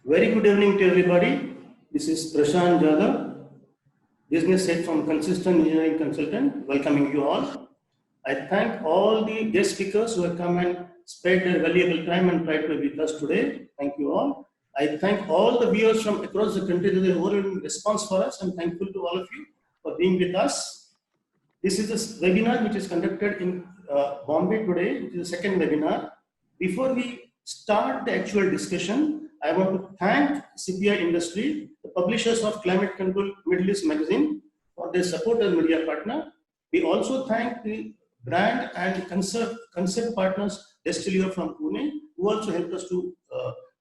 Very good evening to everybody. This is Prashant Jadhav, business head from Consistent Engineering Consultant, welcoming you all. I thank all the guest speakers who have come and spent their valuable time and tried to be with us today. Thank you all. I thank all the viewers from across the country that have overwhelming response for us. I'm thankful to all of you for being with us. This is a webinar which is conducted in Bombay today, which is the second webinar. Before we start the actual discussion, I want to thank CPI Industry, the publishers of Climate Control Middle East magazine, for their support as media partner. We also thank the brand and concept partners, Destillio from Pune, who also helped us to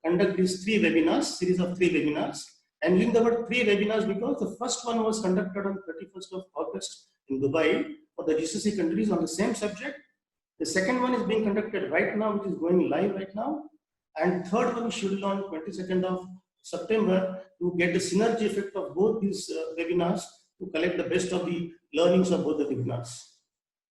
conduct these series of three webinars. I'm using the word three webinars because the first one was conducted on 31st of August in Dubai for the GCC countries on the same subject. The second one is being conducted right now, which is going live right now. And third one is scheduled on 22nd of September to get the synergy effect of both these webinars to collect the best of the learnings of both the webinars.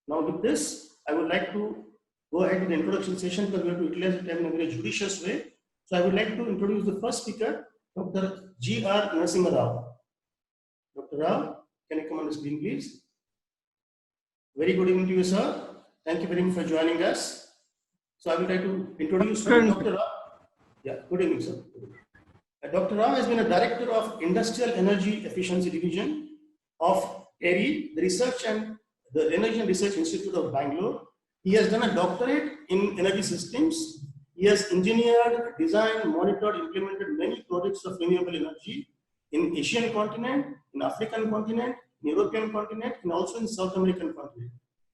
Now with this, I would like to go ahead with the introduction session because we have to utilize the time in a very judicious way. So I would like to introduce the first speaker, Dr. G.R. Narasimha Rao. Dr. Rao, can you come on the screen, please? Very good evening to you, sir. Thank you very much for joining us. So I would like to introduce Dr. Rao. Yeah, good evening, sir. Dr. Rao has been a director of Industrial Energy Efficiency Division of ARI, the Research and the Energy and Research Institute of Bangalore. He has done a doctorate in energy systems. He has engineered, designed, monitored, implemented many projects of renewable energy in Asian continent, in African continent, in European continent, and also in South American continent.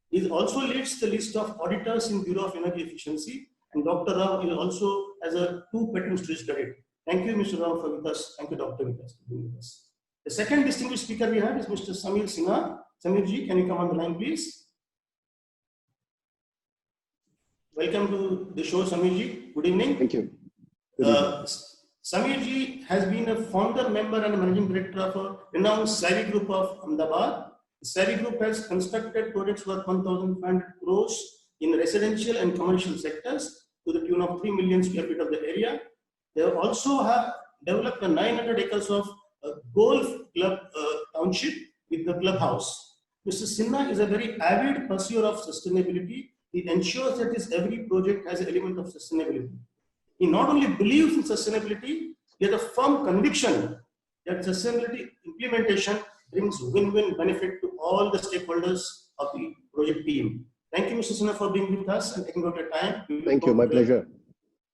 He also leads the list of auditors in Bureau of Energy Efficiency, and Dr. Rao is also as a 2 patents registered. Thank you, Mr. Rao, for with us. Thank you, Dr. Vikas, for being with us. The second distinguished speaker we have is Mr. Samir Sinha. Samir ji, can you come on the line, please? Welcome to the show, Samir ji. Good evening. Thank you. Samir ji has been a founder, member, and managing director of a renowned Savvy Group of Ahmedabad. The Savvy Group has constructed projects worth 1,500 crores in residential and commercial sectors to the tune of 3 million square feet of the area. They also have developed a 900 acres of golf club township with the clubhouse. Mr. Sinha is a very avid pursuer of sustainability. He ensures that his every project has an element of sustainability. He not only believes in sustainability, he has a firm conviction that sustainability implementation brings win-win benefit to all the stakeholders of the project team. Thank you, Mr. Sinha, for being with us and taking out your time. Thank you, my pleasure.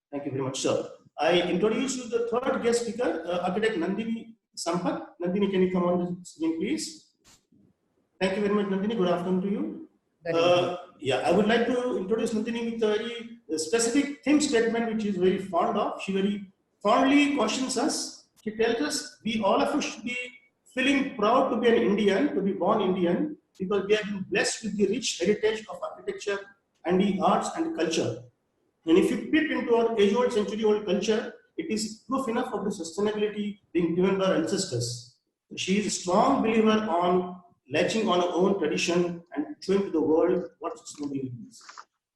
Thank you very much, sir. I introduce you the third guest speaker, architect Nandini Sampath. Nandini, can you come on the screen, please? Thank you very much, Nandini. Good afternoon to you. Yeah, I would like to introduce Nandini with a very specific theme statement, which is very fond of. She very fondly cautions us. She tells us we all of us should be feeling proud to be an Indian, to be born Indian, because we have been blessed with the rich heritage of architecture and the arts and culture. And if you peep into our age-old, century-old culture, it is proof enough of the sustainability being given by our ancestors. She is a strong believer on latching on her own tradition and showing to the world what sustainability is.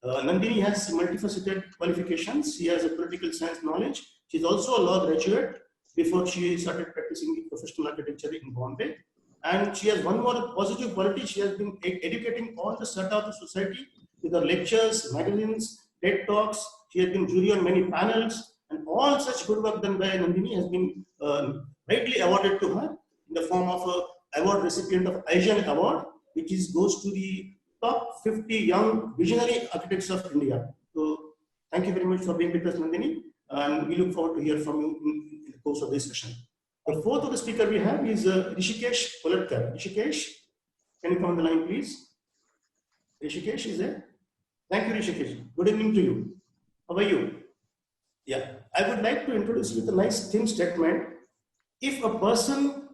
Nandini has multifaceted qualifications. She has a political science knowledge. She is also a law graduate before she started practicing professional architecture in Bombay. And she has one more positive quality. She has been educating all the strata of the society with her lectures, magazines, TED Talks. She has been jury on many panels, and all such good work done by Nandini has been rightly awarded to her in the form of a award recipient of Asian Award, which goes to the top 50 young visionary architects of India. So thank you very much for being with us, Nandini, and we look forward to hear from you in the course of this session. The fourth of the speaker we have is Rishikesh Polatkar. Rishikesh, can you come on the line, please? Rishikesh is there? Thank you, Rishikesh. Good evening to you. How are you? Yeah, I would like to introduce you with a nice theme statement. If a person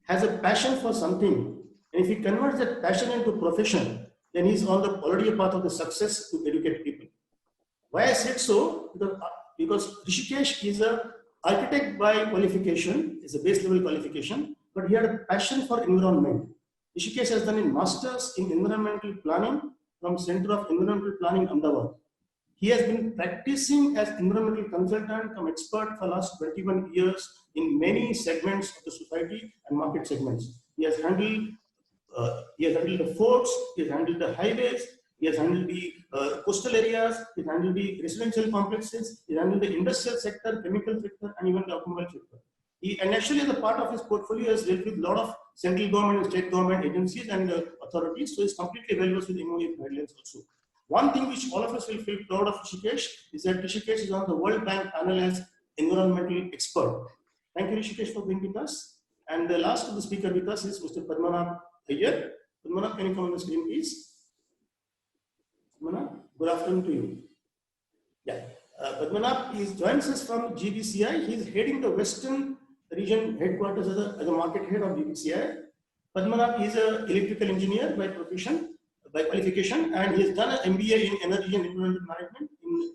has a passion for something, and if he converts that passion into profession, then he's on already a path of the success to educate people. Why I said so? Because Rishikesh is an architect by qualification, is a base level qualification, but he had a passion for environment. Rishikesh has done a master's in environmental planning from Center of Environmental Planning, Ahmedabad. He has been practicing as environmental consultant come expert for last 21 years in many segments of the society and market segments. He has handled the forts, he has handled the highways, he has handled the coastal areas, he has handled the residential complexes, he has handled the industrial sector, chemical sector, and even the automobile sector. And actually, as a part of his portfolio, has dealt with a lot of central government and state government agencies and authorities. So he's completely well versed with MOE guidelines also. One thing which all of us will feel proud of Rishikesh is that Rishikesh is on the World Bank panel as environmental expert. Thank you, Rishikesh, for being with us. And the last of the speaker with us is Mr. Padmanabh Iyer. Padmanabh, can you come on the screen, please? Padmanabh, good afternoon to you. Yeah, Padmanabh joins us from GBCI. He is heading the Western region headquarters as a market head of GBCI. Padmanabh is an electrical engineer by profession, by qualification, and he has done an MBA in energy and environmental management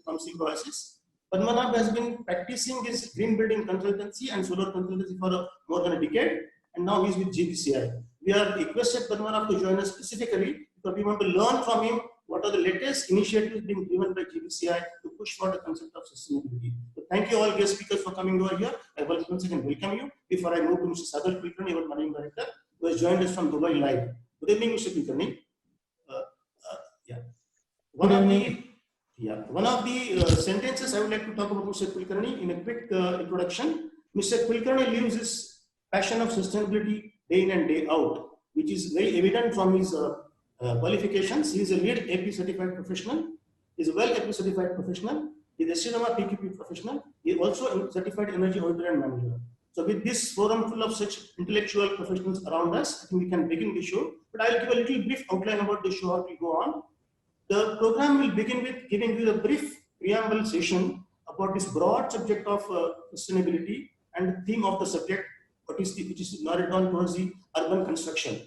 from Symbiosis. Padmanabh has been practicing his green building consultancy and solar consultancy for more than a decade, and now he's with GBCI. We have requested Padmanabh to join us specifically because we want to learn from him what are the latest initiatives being driven by GBCI to push for the concept of sustainability. So thank you all guest speakers for coming over here. I will once again welcome you. Before I move to Mr. Sagar Kulkarni, our managing director, who has joined us from Dubai live. Good evening, Mr. Kulkarni. One of the sentences I would like to talk about Mr. Kulkarni in a quick introduction. Mr. Kulkarni lives his passion of sustainability day in and day out, which is very evident from his qualifications. He is a lead AP certified professional. He is a well AP certified professional. He is a Cinema PQP professional. He is also a certified energy auditor and manager. So with this forum full of such intellectual professionals around us, I think we can begin the show. But I will give a little brief outline about the show, how it will go on. The program will begin with giving you a brief preamble session about this broad subject of sustainability and the theme of the subject, which is narrowed down towards the urban construction.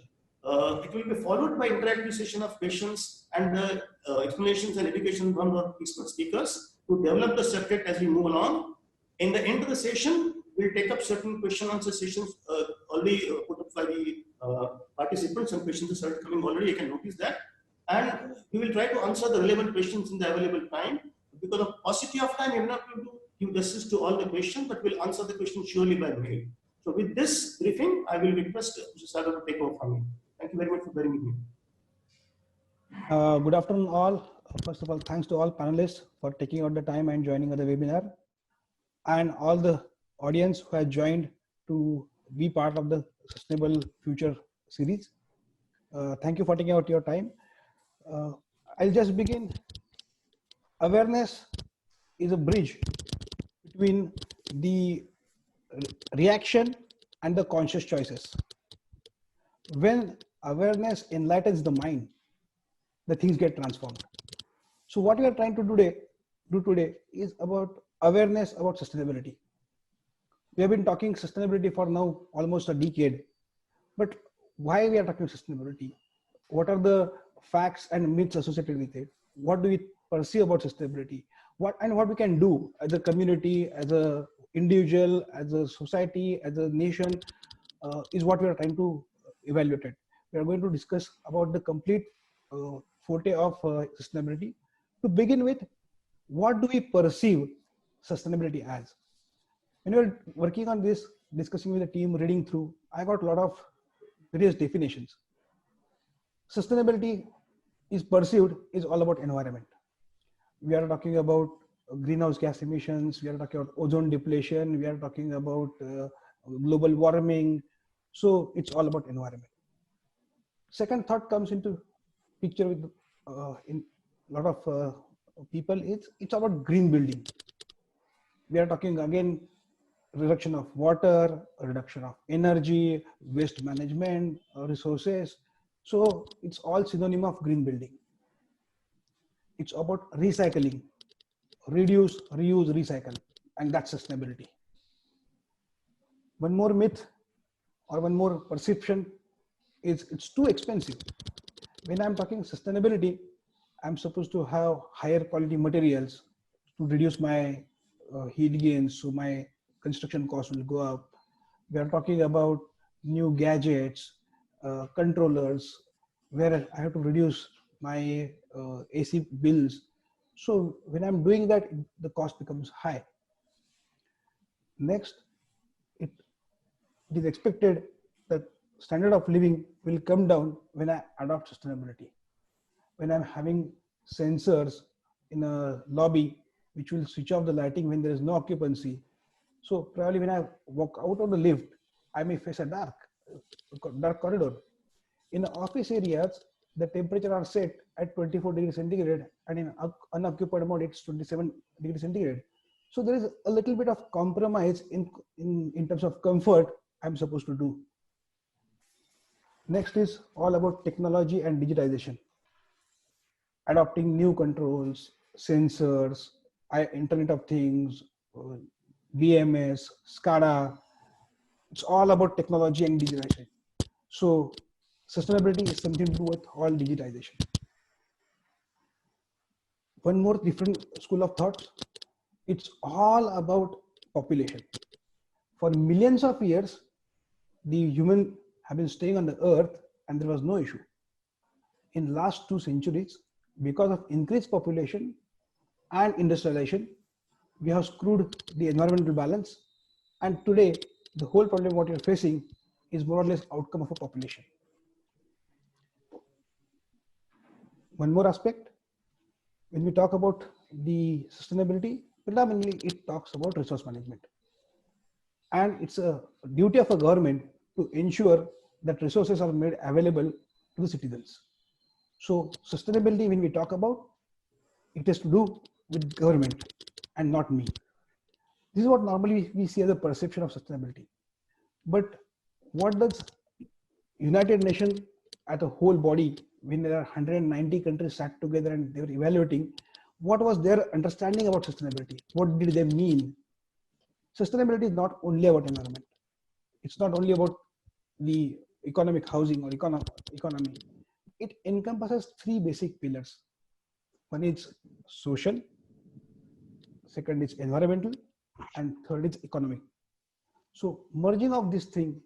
It will be followed by interactive session of questions and explanations and education from our expert speakers to develop the subject as we move along. In the end of the session, we'll take up certain question answer sessions already put up by the participants. Some questions are started coming already, you can notice that. And we will try to answer the relevant questions in the available time. Because of paucity of time, we are not going to give justice to all the questions, but we'll answer the questions surely by mail. So with this briefing, I will request Mr. Sagar to take over from me. Thank you very much for bearing with me. Good afternoon all. First of all, thanks to all panelists for taking out the time and joining the webinar, and all the audience who have joined to be part of the Sustainable Future series. Thank you for taking out your time. I'll just begin. Awareness is a bridge between the reaction and the conscious choices. When awareness enlightens the mind, the things get transformed. So what we are trying to do today is about awareness about sustainability. We have been talking sustainability for now almost a decade, but why we are talking sustainability? What are the facts and myths associated with it? What do we perceive about sustainability? What we can do as a community, as a individual, as a society, as a nation, is what we are trying to evaluate it. We are going to discuss about the complete forte of sustainability. To begin with, what do we perceive sustainability as? When we were working on this, discussing with the team, reading through, I got a lot of various definitions. Sustainability is perceived is all about environment. We are talking about greenhouse gas emissions, we are talking about ozone depletion, we are talking about global warming. So it's all about environment. Second thought comes into picture with in a lot of people, it's about green building. We are talking again reduction of water, reduction of energy, waste management, resources. So it's all synonym of green building. It's about recycling, reduce, reuse, recycle, and that's sustainability. One more myth or one more perception is it's too expensive. When I'm talking sustainability, I'm supposed to have higher quality materials to reduce my heat gains, so my construction costs will go up. We are talking about new gadgets, controllers, where I have to reduce my AC bills. So when I'm doing that, the cost becomes high. Next, it is expected that standard of living will come down when I adopt sustainability. When I'm having sensors in a lobby which will switch off the lighting when there is no occupancy. So probably when I walk out of the lift, I may face a dark corridor. In office areas, the temperature are set at 24 degrees centigrade, and in unoccupied mode, it's 27 degrees centigrade. So there is a little bit of compromise in terms of comfort I'm supposed to do. Next is all about technology and digitization. Adopting new controls, sensors, Internet of Things, VMS, SCADA. It's all about technology and digitization. So sustainability is something to do with all digitization. One more different school of thought, it's all about population. For millions of years, the human have been staying on the earth and there was no issue. In last 2 centuries, because of increased population and industrialization, we have screwed the environmental balance. And today, the whole problem what you're facing is more or less outcome of a population. One more aspect, when we talk about the sustainability, predominantly it talks about resource management. And it's a duty of a government to ensure that resources are made available to the citizens. So sustainability, when we talk about, it has to do with government and not me. This is what normally we see as a perception of sustainability. But what does United Nations at a whole body, when there are 190 countries sat together and they were evaluating, what was their understanding about sustainability? What did they mean? Sustainability is not only about environment. It's not only about the economic housing or economy. It encompasses 3 basic pillars. One is social, second is environmental, and third is economic. So merging of this thing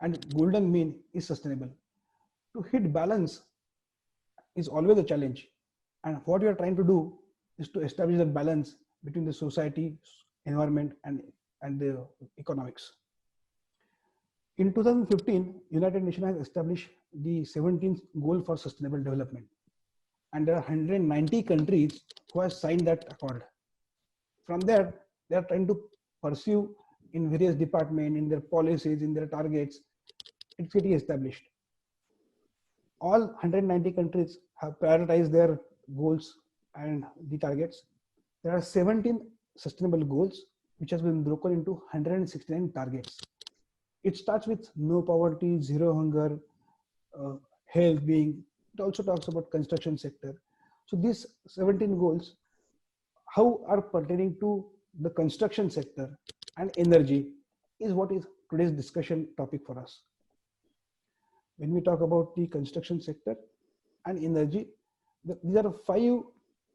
and golden mean is sustainable. To hit balance is always a challenge. And what we are trying to do is to establish that balance between the society, environment, and the economics. In 2015, United Nations has established the 17th goal for sustainable development. And there are 190 countries who have signed that accord. From there, they are trying to pursue in various departments, in their policies, in their targets. It's getting established. All 190 countries have prioritized their goals and the targets. There are 17 sustainable goals, which has been broken into 169 targets. It starts with no poverty, zero hunger, health being. It also talks about construction sector. So these 17 goals, how are pertaining to the construction sector and energy is what is today's discussion topic for us. When we talk about the construction sector and energy, these are 5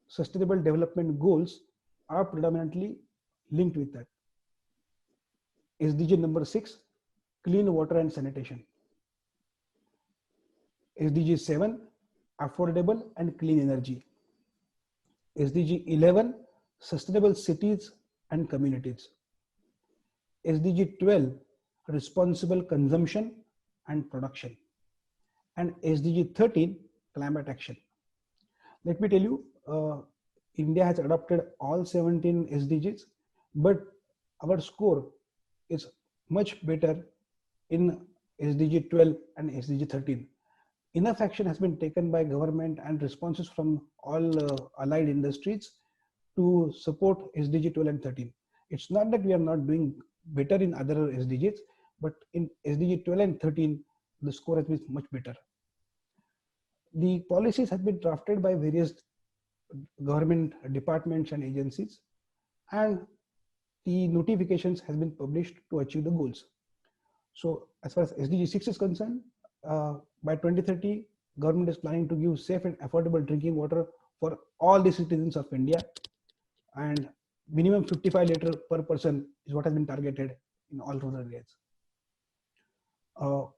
sustainable development goals are predominantly linked with that. SDG number 6, clean water and sanitation. SDG 7, affordable and clean energy. SDG 11, sustainable cities and communities. SDG 12, responsible consumption and production. And SDG 13, climate action. Let me tell you, India has adopted all 17 SDGs, but our score is much better in SDG 12 and SDG 13. Enough action has been taken by government and responses from all allied industries to support SDG 12 and 13. It's not that we are not doing better in other SDGs, but in SDG 12 and 13, the score has been much better. The policies have been drafted by various government departments and agencies, and the notifications has been published to achieve the goals. So as far as SDG 6 is concerned, by 2030, government is planning to give safe and affordable drinking water for all the citizens of India, and minimum 55 liters per person is what has been targeted in all rural areas.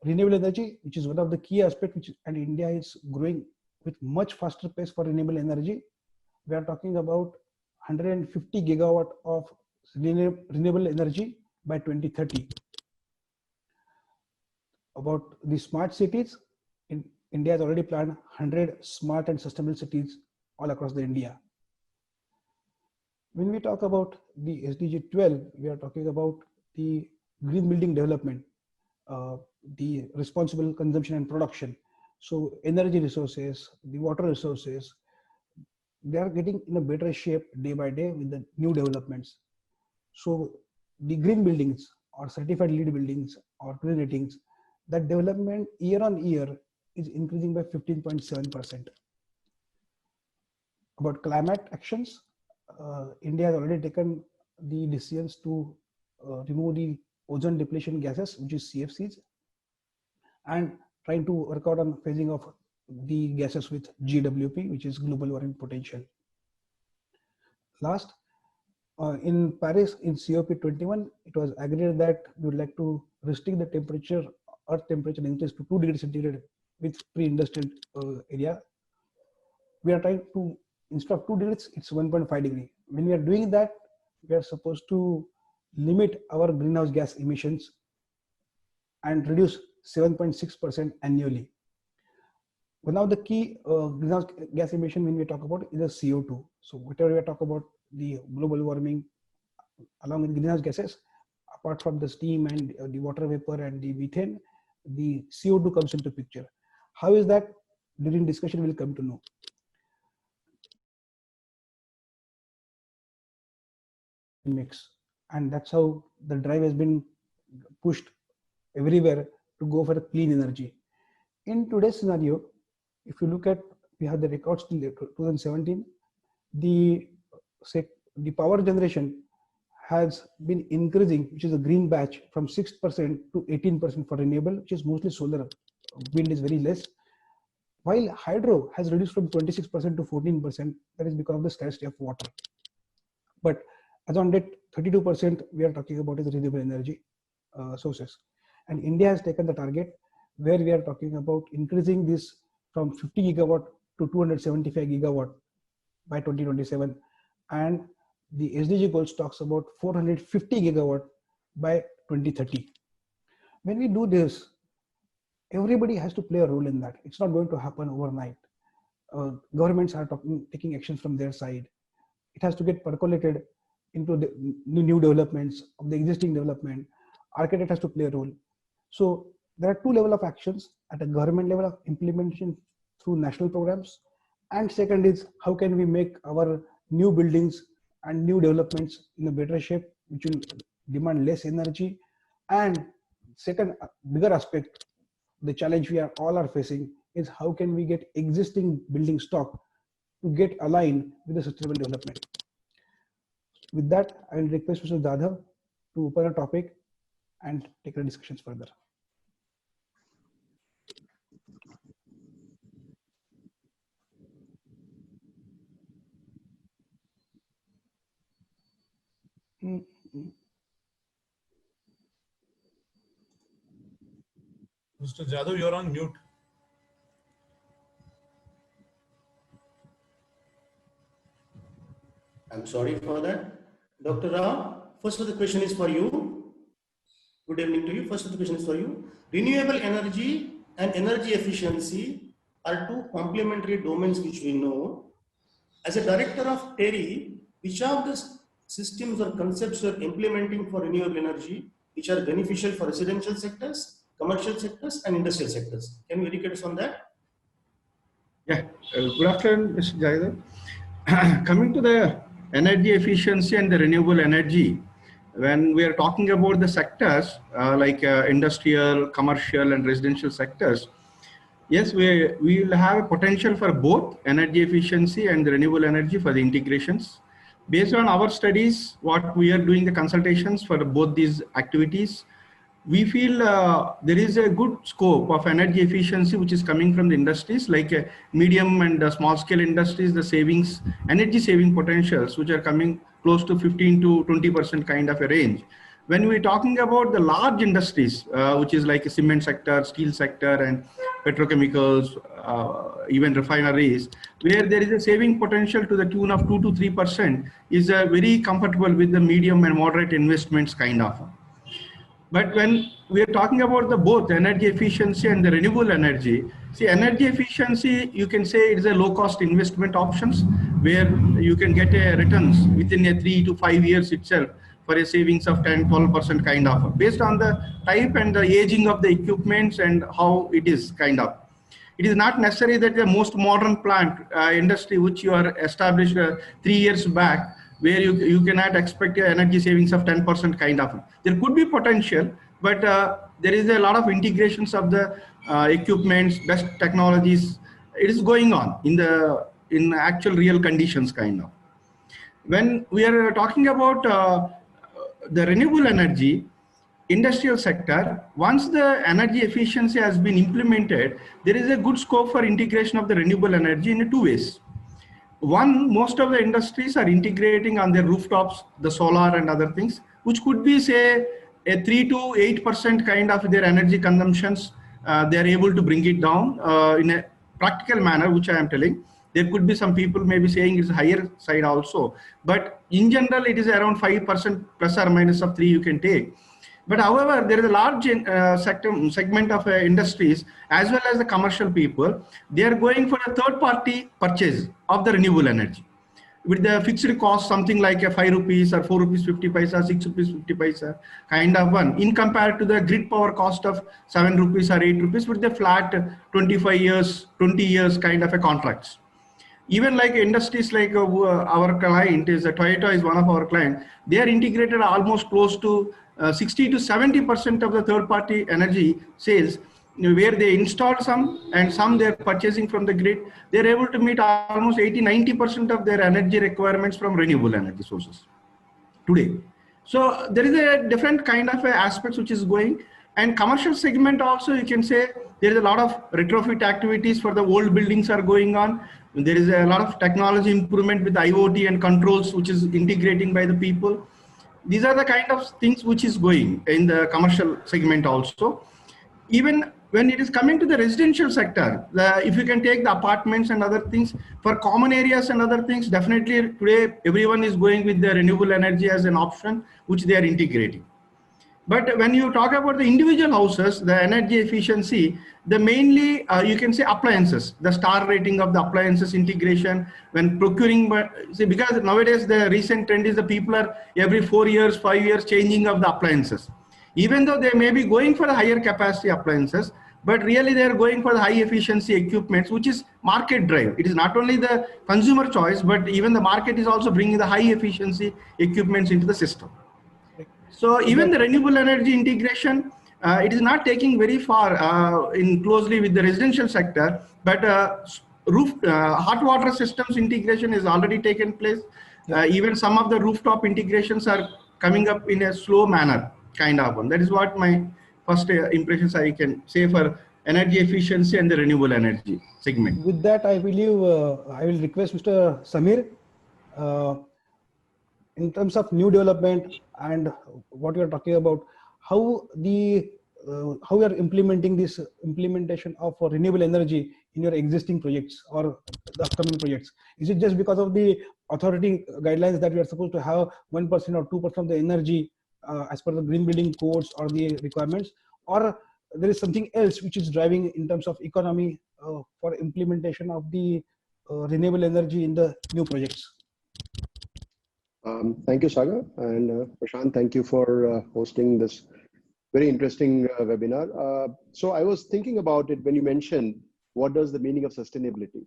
Renewable energy, which is one of the key aspects, and India is growing with much faster pace for renewable energy. we are talking about 150 gigawatt of renewable energy by 2030. About the smart cities, India has already planned 100 smart and sustainable cities all across the India. When we talk about the SDG 12, we are talking about the green building development, the responsible consumption and production. So energy resources, the water resources, they are getting in a better shape day by day with the new developments. So the green buildings or certified LEED buildings or green ratings, that development year on year is increasing by 15.7%. About climate actions, India has already taken the decisions to remove the ozone depletion gases, which is CFCs, and trying to work out on phasing of the gases with GWP, which is global warming potential. Last, in Paris, in COP21, it was agreed that we would like to restrict the temperature, earth temperature increase to 2 degrees centigrade with pre-industrial area. We are trying to, instead of 2 degrees, it's 1.5 degree. When we are doing that, we are supposed to limit our greenhouse gas emissions and reduce 7.6% annually. One of the key greenhouse gas emission when we talk about is the CO2. So whatever we talk about the global warming along with greenhouse gases, apart from the steam and the water vapor and the methane, the CO2 comes into picture. How is that? During discussion we'll come to know. Mix, and that's how the drive has been pushed everywhere to go for a clean energy. In today's scenario, if you look at, we have the records till 2017, the power generation has been increasing, which is a green batch, from 6% to 18% for renewable, which is mostly solar. Wind is very less, while hydro has reduced from 26% to 14%. That is because of the scarcity of water. But as on date, 32% we are talking about is renewable energy sources. And India has taken the target where we are talking about increasing this from 50 gigawatt to 275 gigawatt by 2027. And the SDG goals talks about 450 gigawatt by 2030. When we do this, everybody has to play a role in that. It's not going to happen overnight. Governments are taking actions from their side. It has to get percolated into the new developments of the existing development. Architect has to play a role. So there are two levels of actions: at a government level of implementation through national programs, and second is how can we make our new buildings and new developments in a better shape, which will demand less energy. And second bigger aspect, the challenge we all are facing is how can we get existing building stock to get aligned with the sustainable development. With that, I will request Mr. Jadhav to open a topic and take the discussions further. Mr. Jadhav, you're on mute. I'm sorry for that. Dr. Rao, first of the question is for you. Good evening to you. First of the question is for you. Renewable energy and energy efficiency are two complementary domains which we know. As a director of TERI, which of the systems or concepts you are implementing for renewable energy which are beneficial for residential sectors, commercial sectors and industrial sectors? Can you educate us on that? Yeah, good afternoon, Mr. Jayadar. Coming to the energy efficiency and the renewable energy, when we are talking about the sectors like industrial, commercial and residential sectors, yes, we will have a potential for both energy efficiency and the renewable energy for the integrations. Based on our studies, what we are doing the consultations for both these activities, we feel there is a good scope of energy efficiency which is coming from the industries like medium and small scale industries, the savings, energy saving potentials which are coming close to 15 to 20% kind of a range. when we're talking about the large industries, which is like a cement sector, steel sector, and petrochemicals, even refineries, where there is a saving potential to the tune of 2 to 3%, is very comfortable with the medium and moderate investments kind of. But when we are talking about the both energy efficiency and the renewable energy, see, energy efficiency, you can say it is a low cost investment options where you can get a returns within a 3 to 5 years itself for a savings of 10-12% kind of, based on the type and the aging of the equipments and how it is kind of. It is not necessary that the most modern plant industry which you are established 3 years back, where you cannot expect energy savings of 10% kind of. There could be potential, but there is a lot of integrations of the equipments, best technologies. It is going on in actual real conditions kind of. When we are talking about the renewable energy, industrial sector, once the energy efficiency has been implemented, there is a good scope for integration of the renewable energy in two ways. One, most of the industries are integrating on their rooftops, the solar and other things, which could be say a 3 to 8% kind of their energy consumptions. They are able to bring it down in a practical manner, which I am telling. There could be some people maybe saying it's higher side also, but in general, it is around 5% plus or minus of 3 you can take. But however, there is a large segment of industries as well as the commercial people. They are going for a third party purchase of the renewable energy with the fixed cost, something like a 5 rupees or 4 rupees 50 paisa, 6 rupees 50 paisa kind of one, in compared to the grid power cost of 7 rupees or 8 rupees with the flat 25 years, 20 years kind of a contracts. Even like industries like our client is Toyota is one of our clients. They are integrated almost close to 60 to 70% of the third party energy sales, where they install some and some they're purchasing from the grid. They're able to meet almost 80-90% of their energy requirements from renewable energy sources today. So there is a different kind of aspects which is going. And commercial segment also, you can say there is a lot of retrofit activities for the old buildings are going on. There is a lot of technology improvement with IoT and controls which is integrating by the people. These are the kind of things which is going in the commercial segment also. Even when it is coming to the residential sector, if you can take the apartments and other things, for common areas and other things, definitely today everyone is going with the renewable energy as an option, which they are integrating. But when you talk about the individual houses, the energy efficiency, the mainly you can say appliances, the star rating of the appliances integration when procuring, see, because nowadays the recent trend is the people are every 4 years, 5 years changing of the appliances. Even though they may be going for the higher capacity appliances, but really they are going for the high efficiency equipments, which is market drive. It is not only the consumer choice, but even the market is also bringing the high efficiency equipments into the system. So even the renewable energy integration, it is not taking very far in closely with the residential sector, but hot water systems integration is already taken place. Even some of the rooftop integrations are coming up in a slow manner, kind of one. That is what my first impressions I can say for energy efficiency and the renewable energy segment. With that, I believe I will request Mr. Samir, in terms of new development and what you are talking about, how you are implementing this implementation of renewable energy in your existing projects or the upcoming projects. Is it just because of the authority guidelines that we are supposed to have 1% or 2% of the energy as per the green building codes or the requirements, or there is something else which is driving in terms of economy for implementation of the renewable energy in the new projects? Thank you, Sagar, and Prashant, thank you for hosting this very interesting webinar. So I was thinking about it when you mentioned what does the meaning of sustainability,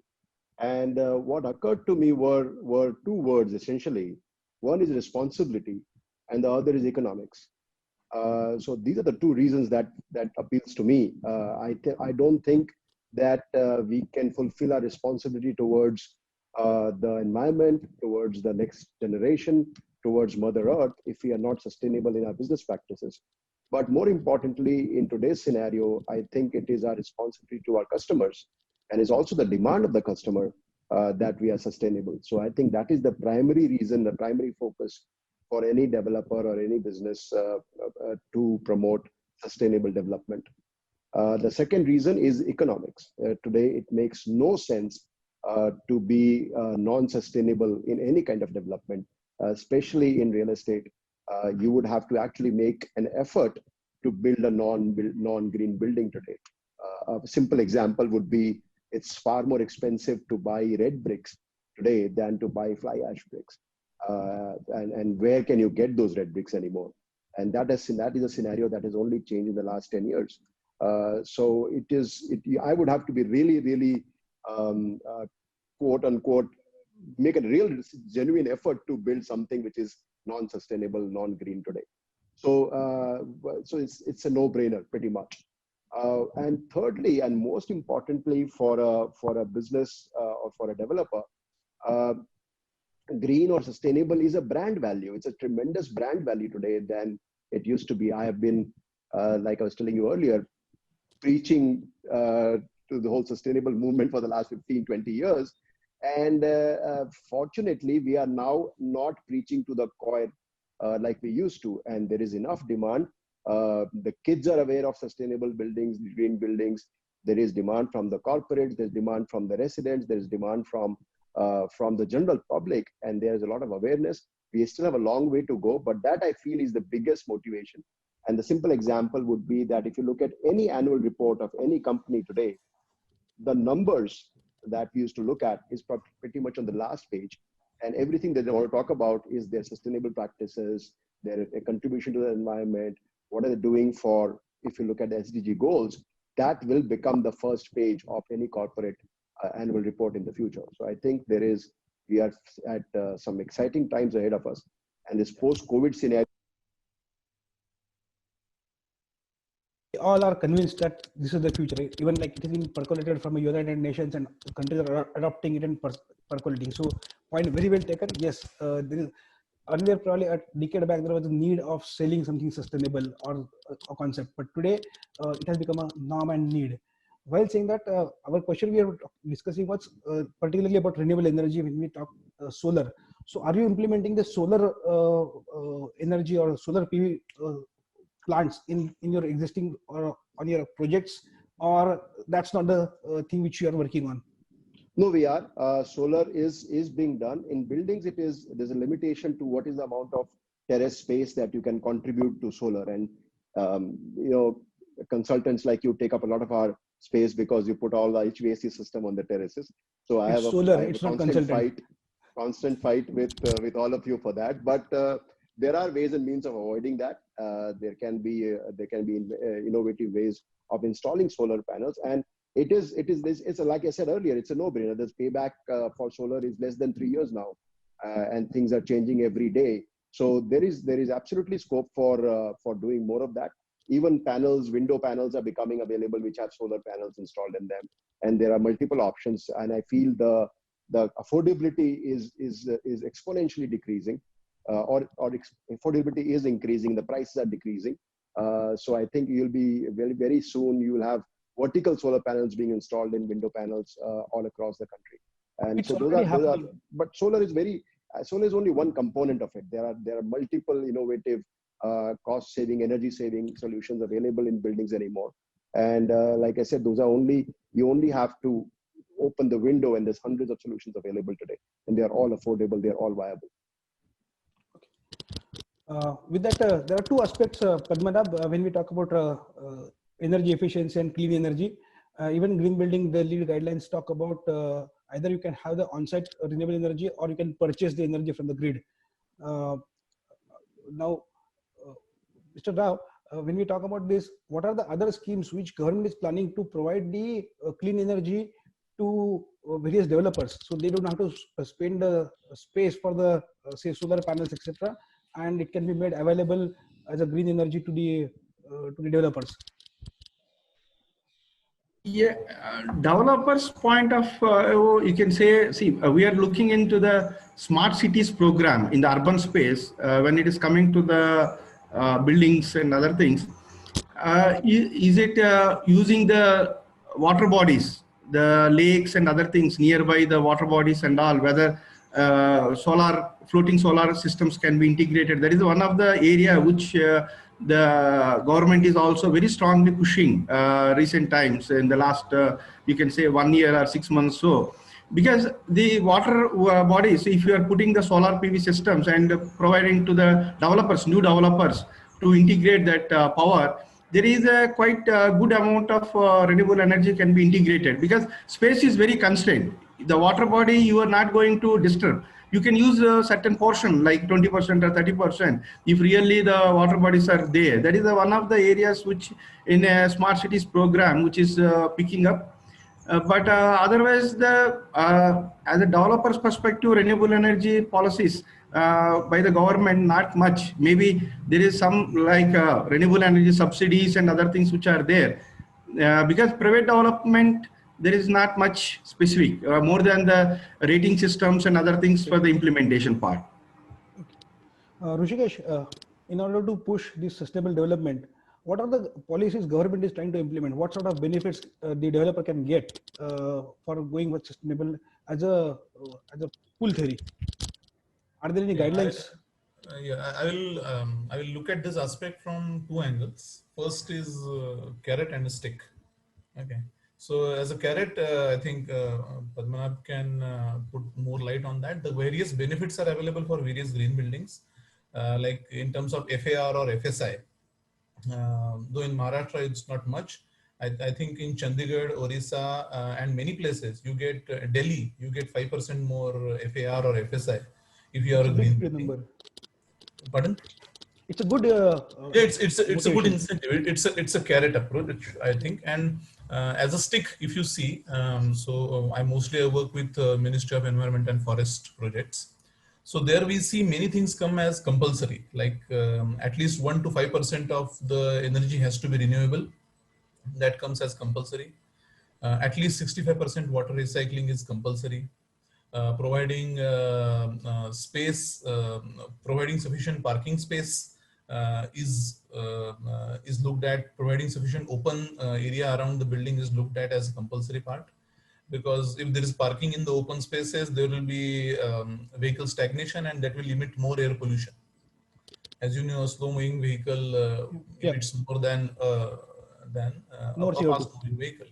and what occurred to me were two words essentially. One is responsibility, and the other is economics. So these are the two reasons that appeals to me. I don't think that we can fulfill our responsibility towards the environment, towards the next generation, towards Mother Earth, if we are not sustainable in our business practices. But more importantly, in today's scenario, I think it is our responsibility to our customers, and is also the demand of the customer that we are sustainable. So I think that is the primary reason, the primary focus for any developer or any business to promote sustainable development. The second reason is economics. Today, it makes no sense to be non-sustainable in any kind of development, especially in real estate. You would have to actually make an effort to build a non-green building today. A simple example would be it's far more expensive to buy red bricks today than to buy fly ash bricks. And where can you get those red bricks anymore? And that is a scenario that has only changed in the last 10 years. So I would have to be really, quote unquote, make a real genuine effort to build something which is non-sustainable, non-green today. So it's a no-brainer pretty much. And thirdly, and most importantly for a business or for a developer, green or sustainable is a brand value. It's a tremendous brand value today than it used to be. I have been, like I was telling you earlier, preaching to the whole sustainable movement for the last 15, 20 years. And fortunately, we are now not preaching to the choir like we used to. And there is enough demand. The kids are aware of sustainable buildings, green buildings. There is demand from the corporates, there's demand from the residents, there's demand from the general public, and there's a lot of awareness. We still have a long way to go, but that I feel is the biggest motivation. And the simple example would be that if you look at any annual report of any company today, the numbers that we used to look at is pretty much on the last page. And everything that they want to talk about is their sustainable practices, their contribution to the environment, what are they doing for, if you look at the SDG goals, that will become the first page of any corporate annual report in the future. So I think we are at some exciting times ahead of us. And this post-COVID scenario. All are convinced that this is the future. Even like it has been percolated from United Nations, and countries are adopting it and percolating. So point very well taken. Yes, there is earlier, probably a decade back, there was a need of selling something sustainable or a concept, but today it has become a norm and need. While saying that, our question we are discussing was particularly about renewable energy when we talk solar. So are you implementing the solar energy or solar PV plants in your existing or on your projects, or that's not the thing which you are working on? No, we are. Solar is being done. In buildings, there's a limitation to what is the amount of terrace space that you can contribute to solar. And, consultants like you take up a lot of our space because you put all the HVAC system on the terraces. So I have a constant fight with all of you for that. But there are ways and means of avoiding that. There can be innovative ways of installing solar panels. And it's like I said earlier, it's a no-brainer. This payback for solar is less than 3 years now, and things are changing every day. So there is absolutely scope for doing more of that. Even window panels are becoming available, which have solar panels installed in them, and there are multiple options. And I feel the affordability is exponentially decreasing, or affordability is increasing. The prices are decreasing. So I think you'll be very soon you will have vertical solar panels being installed in window panels all across the country. And it's so those are, but solar is only one component of it. There are multiple innovative cost saving, energy saving solutions available in buildings anymore. And like I said, you only have to open the window, and there's hundreds of solutions available today, and they are all affordable, they're all viable. With that, there are two aspects, Padmanabh, when we talk about energy efficiency and clean energy. Even green building, the lead guidelines talk about either you can have the on-site renewable energy or you can purchase the energy from the grid. Now, Mr. Rao, when we talk about this, what are the other schemes which government is planning to provide the clean energy to various developers, so they don't have to spend the space for the say solar panels, etc., and it can be made available as a green energy to the developers? Yeah, developers' point of you can say, see, we are looking into the smart cities program in the urban space when it is coming to the buildings and other things. Is it using the water bodies, the lakes and other things nearby the water bodies and all, whether floating solar systems can be integrated. That is one of the area which the government is also very strongly pushing recent times in the last, you can say 1 year or 6 months. So, because the water bodies, if you are putting the solar PV systems and providing to the developers, new developers to integrate that power, there is a quite good amount of renewable energy can be integrated, because space is very constrained. The water body you are not going to disturb. You can use a certain portion like 20% or 30% if really the water bodies are there. That is one of the areas which in a smart cities program which is picking up. But otherwise, as a developer's perspective, renewable energy policies by the government, not much. Maybe there is some like renewable energy subsidies and other things which are there. Because private development, there is not much specific, more than the rating systems and other things for the implementation part. Rushikesh, in order to push this sustainable development, what are the policies government is trying to implement? What sort of benefits the developer can get for going with sustainable as a pull theory? Are there any guidelines? I will look at this aspect from two angles. First is carrot and stick. Okay. So as a carrot, I think Padmanabh can put more light on that. The various benefits are available for various green buildings, like in terms of FAR or FSI. Though in Maharashtra it's not much. I think in Chandigarh, Orissa, and many places you get Delhi, you get 5% more FAR or FSI if you are a green building. Number. Pardon? It's a good. It's a good incentive. It's a carrot approach, I think. And as a stick, if you see, I mostly work with Ministry of Environment and Forest projects. So there we see many things come as compulsory, like at least 1 to 5% of the energy has to be renewable. That comes as compulsory. At least 65% water recycling is compulsory. Providing space, providing sufficient parking space is looked at. Providing sufficient open area around the building is looked at as a compulsory part. Because if there is parking in the open spaces, there will be vehicle stagnation, and that will limit more air pollution. As you know, a slow-moving vehicle emits more than a fast-moving vehicle.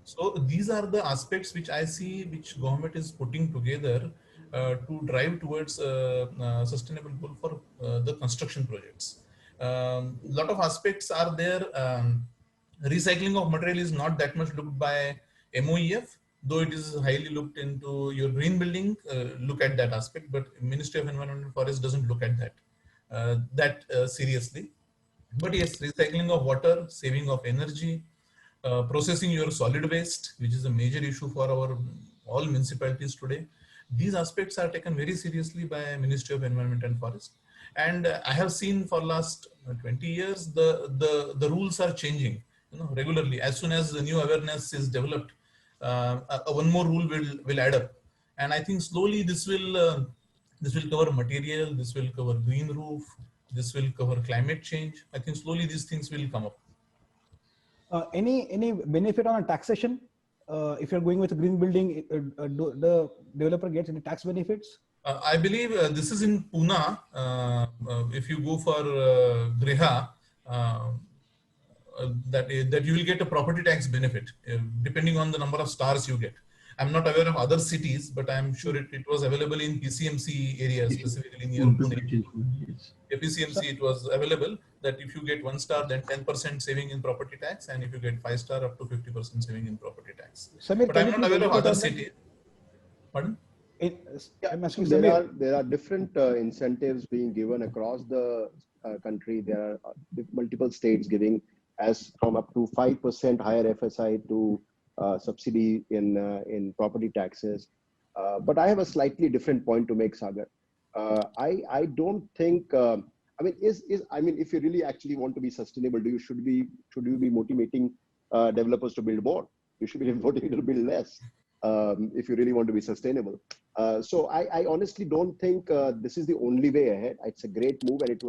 So these are the aspects which I see, which government is putting together to drive towards sustainable goal for the construction projects. Lot of aspects are there. Recycling of material is not that much looked by MOEF, though it is highly looked into your green building, look at that aspect, but Ministry of Environment and Forest doesn't look at that seriously. But yes, recycling of water, saving of energy, processing your solid waste, which is a major issue for all municipalities today. These aspects are taken very seriously by Ministry of Environment and Forest. And I have seen for last 20 years, the rules are changing, regularly. As soon as the new awareness is developed, one more rule will add up. And I think slowly this will cover material, this will cover green roof, this will cover climate change. I think slowly these things will come up. Any benefit on a taxation? If you're going with a green building, the developer gets any tax benefits? I believe this is in Pune. If you go for Griha, that you will get a property tax benefit depending on the number of stars you get. I'm not aware of other cities, but I'm sure it was available in PCMC area, specifically near Pune. PCMC, it was available that if you get 1 star, then 10% saving in property tax, and if you get 5 star, up to 50% saving in property tax. Samir, but I'm not aware of other cities. Pardon? I'm asking there are different incentives being given across the country. There are multiple states giving as from up to 5% higher FSI to subsidy in property taxes. But I have a slightly different point to make, Sagar. I don't think. If you really actually want to be sustainable, should you be motivating developers to build more? You should be motivated to build less if you really want to be sustainable. So I honestly don't think this is the only way ahead. It's a great move, and it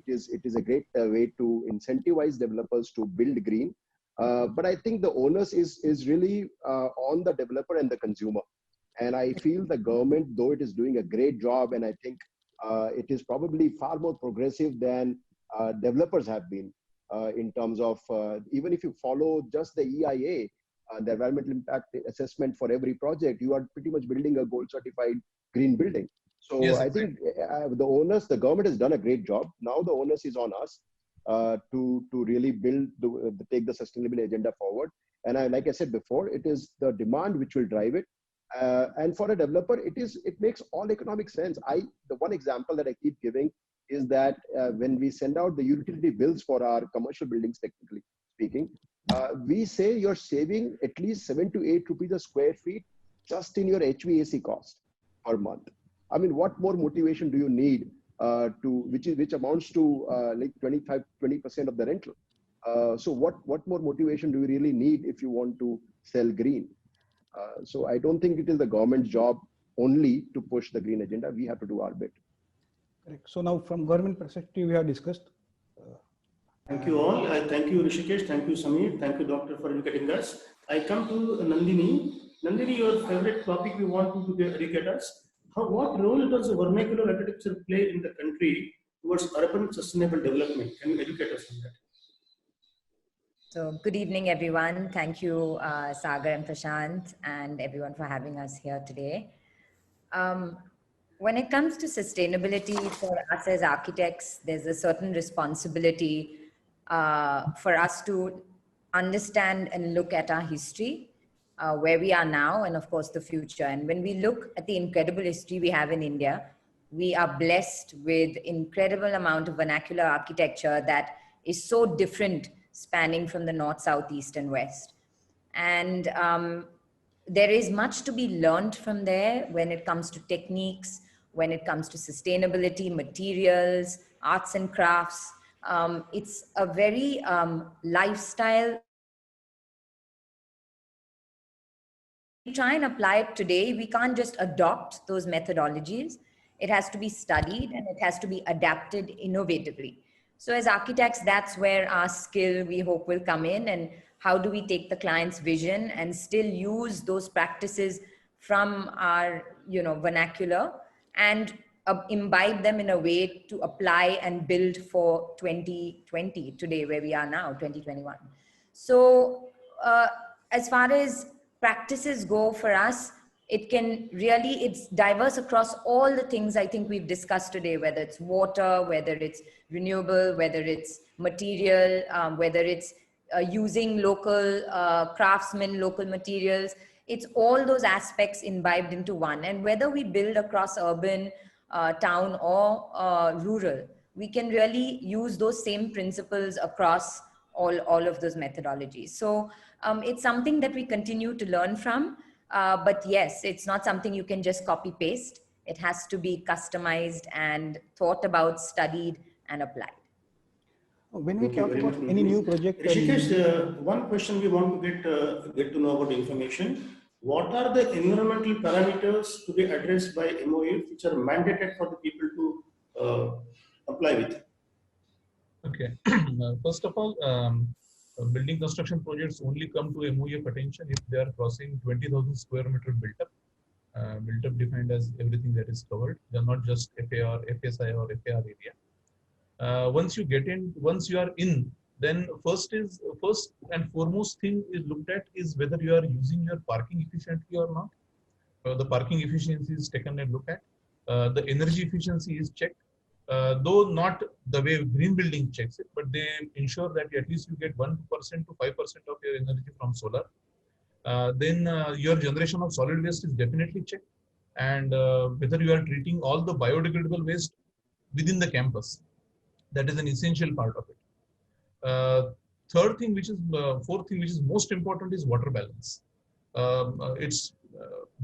is a great way to incentivize developers to build green. But I think the onus is really on the developer and the consumer. And I feel the government, though it is doing a great job, and I think it is probably far more progressive than developers have been in terms of, even if you follow just the EIA, the environmental impact assessment for every project, you are pretty much building a gold certified green building. So Yes, I think the government has done a great job. Now the onus is on us to really take the sustainability agenda forward. And like I said before, it is the demand which will drive it. And for a developer, it makes all economic sense. The one example that I keep giving is that when we send out the utility bills for our commercial buildings, technically speaking, we say you're saving at least 7 to 8 rupees a square feet just in your HVAC cost per month. I mean, what more motivation do you need which amounts to like 20% of the rental? So what more motivation do you really need if you want to sell green? So I don't think it is the government's job only to push the green agenda. We have to do our bit. Correct. So now from government perspective, we have discussed. Thank you all. I thank you, Rishikesh. Thank you, Samir. Thank you, Doctor, for educating us. I come to Nandini. Nandini, your favorite topic we want to educate us. What role does vernacular architecture play in the country towards urban sustainable development? Can you educate us on that? So good evening, everyone. Thank you, Sagar and Prashant, and everyone for having us here today. When it comes to sustainability for us as architects, there's a certain responsibility for us to understand and look at our history, where we are now, and of course the future. And when we look at the incredible history we have in India, we are blessed with incredible amount of vernacular architecture that is so different, spanning from the north, south, east, and west. And there is much to be learned from there when it comes to techniques, when it comes to sustainability, materials, arts and crafts. It's a very lifestyle. We try and apply it today. We can't just adopt those methodologies. It has to be studied and it has to be adapted innovatively. So as architects, that's where our skill, we hope, will come in. And how do we take the client's vision and still use those practices from our, vernacular and imbibe them in a way to apply and build for 2020 today, where we are now, 2021. So as far as practices go for us, it's diverse across all the things I think we've discussed today, whether it's water, whether it's renewable, whether it's material, whether it's using local craftsmen, local materials. It's all those aspects imbibed into one. And whether we build across urban, town or rural, we can really use those same principles across all of those methodologies. So it's something that we continue to learn from. But yes, it's not something you can just copy paste. It has to be customized and thought about, studied and applied. When we talk about any new project, Rishikesh, one question we want to get to know about information. What are the environmental parameters to be addressed by MOU which are mandated for the people to apply with? Okay. First of all, building construction projects only come to MOEF attention if they are crossing 20,000 square meter built up. Built up defined as everything that is covered. They are not just FAR, FSI or FAR area. Once you are in, then first and foremost thing is looked at is whether you are using your parking efficiently or not. The parking efficiency is taken a look at. The energy efficiency is checked. Though not the way green building checks it, but they ensure that at least you get 1% to 5% of your energy from solar. Then your generation of solid waste is definitely checked, and whether you are treating all the biodegradable waste within the campus. That is an essential part of it. Fourth thing, which is most important, is water balance.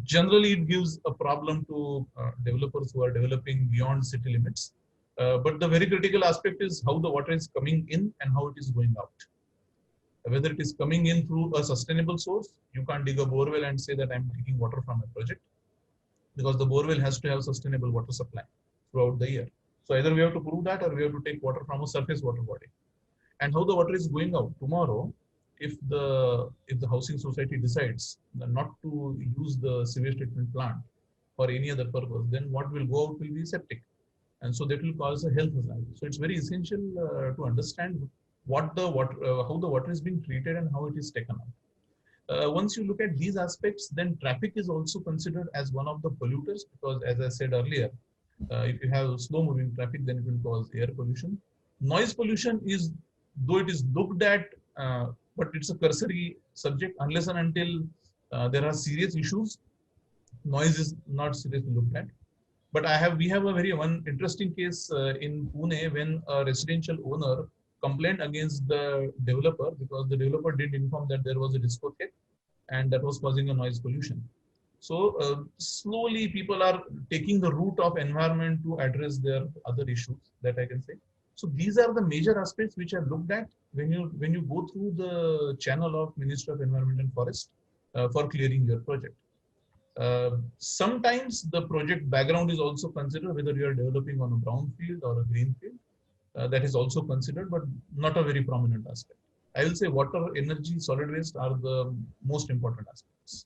Generally it gives a problem to developers who are developing beyond city limits. But the very critical aspect is how the water is coming in and how it is going out. Whether it is coming in through a sustainable source, you can't dig a borewell and say that I'm taking water from a project, because the borewell has to have sustainable water supply throughout the year. So either we have to prove that or we have to take water from a surface water body. And how the water is going out. Tomorrow, if the housing society decides not to use the sewage treatment plant for any other purpose, then what will go out will be septic, and so that will cause a health hazard. So it's very essential to understand how the water is being treated and how it is taken out. Once you look at these aspects, then traffic is also considered as one of the polluters, because as I said earlier, if you have slow moving traffic, then it will cause air pollution. Noise pollution is, though it is looked at, but it's a cursory subject unless and until there are serious issues. Noise is not seriously looked at. But we have a one interesting case in Pune, when a residential owner complained against the developer because the developer did inform that there was a discotheque and that was causing a noise pollution. So slowly people are taking the route of environment to address their other issues, that I can say. So these are the major aspects which are looked at when you go through the channel of Ministry of Environment and Forest for clearing your project. Sometimes the project background is also considered, whether you are developing on a brown field or a green field. That is also considered, but not a very prominent aspect. I will say water, energy, solid waste are the most important aspects.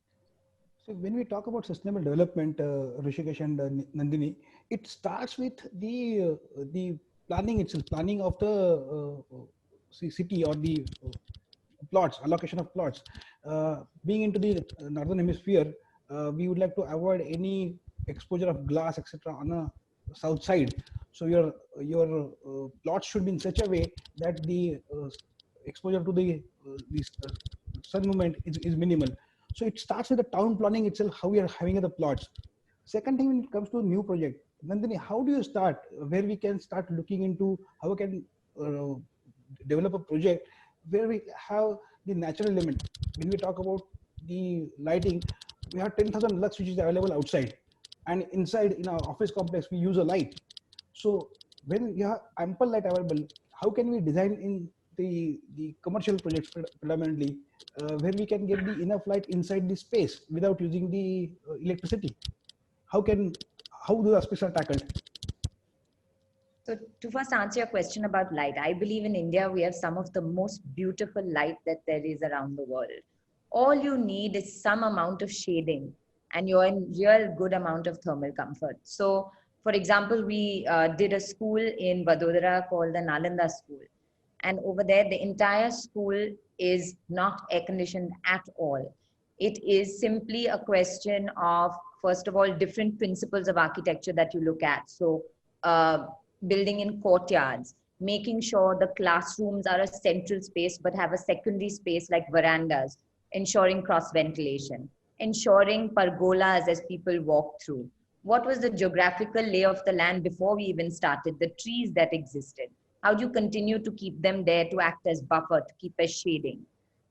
So when we talk about sustainable development, Rishikesh and Nandini, it starts with the planning itself, planning of the city or the plots, allocation of plots. Being into the northern hemisphere, we would like to avoid any exposure of glass, etc., on a south side. So your plots should be in such a way that the exposure to the sun movement is minimal. So it starts with the town planning itself, how we are having the plots. Second thing, when it comes to a new project, Nandini, how do you start? Where we can start looking into how we can develop a project where we have the natural element. When we talk about the lighting, we have 10,000 lux which is available outside, and inside in our office complex we use a light. So when you have ample light available, how can we design in the commercial projects predominantly where we can get the enough light inside the space without using the electricity? How those aspects are tackled? So to first answer your question about light, I believe in India, we have some of the most beautiful light that there is around the world. All you need is some amount of shading and you're in real good amount of thermal comfort. So for example, we did a school in Vadodara called the Nalanda School. And over there, the entire school is not air conditioned at all. It is simply a question of, first of all, different principles of architecture that you look at. So building in courtyards, making sure the classrooms are a central space but have a secondary space like verandas, ensuring cross ventilation, ensuring pergolas as people walk through. What was the geographical lay of the land before we even started? The trees that existed. How do you continue to keep them there to act as buffer, to keep as shading?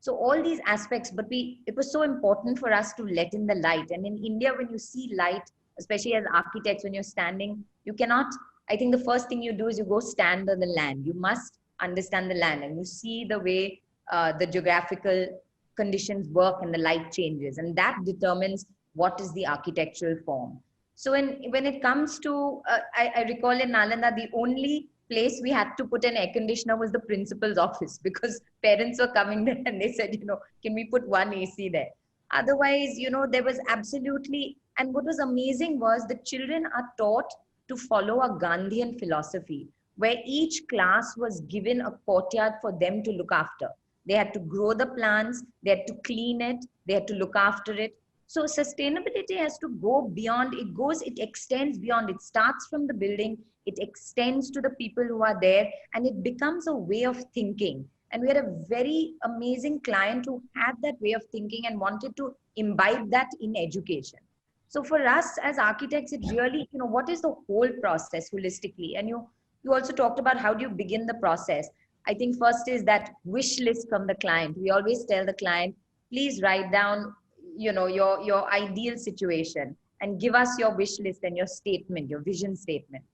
So all these aspects, but it was so important for us to let in the light. And in India, when you see light, especially as architects, when you're standing, you cannot, I think the first thing you do is you go stand on the land. You must understand the land and you see the way the geographical conditions work and the light changes. And that determines what is the architectural form. So when it comes to, I recall in Nalanda, the only place we had to put an air conditioner was the principal's office because parents were coming there and they said, can we put one AC there? Otherwise, there was absolutely, and what was amazing was the children are taught to follow a Gandhian philosophy where each class was given a courtyard for them to look after. They had to grow the plants, they had to clean it, they had to look after it. So sustainability has to go beyond, it extends beyond, it starts from the building, it extends to the people who are there, and it becomes a way of thinking. And we had a very amazing client who had that way of thinking and wanted to imbibe that in education. So for us as architects, it really, what is the whole process holistically? And you also talked about how do you begin the process? I think first is that wish list from the client. We always tell the client, please write down your ideal situation and give us your wish list and your statement, your vision statement.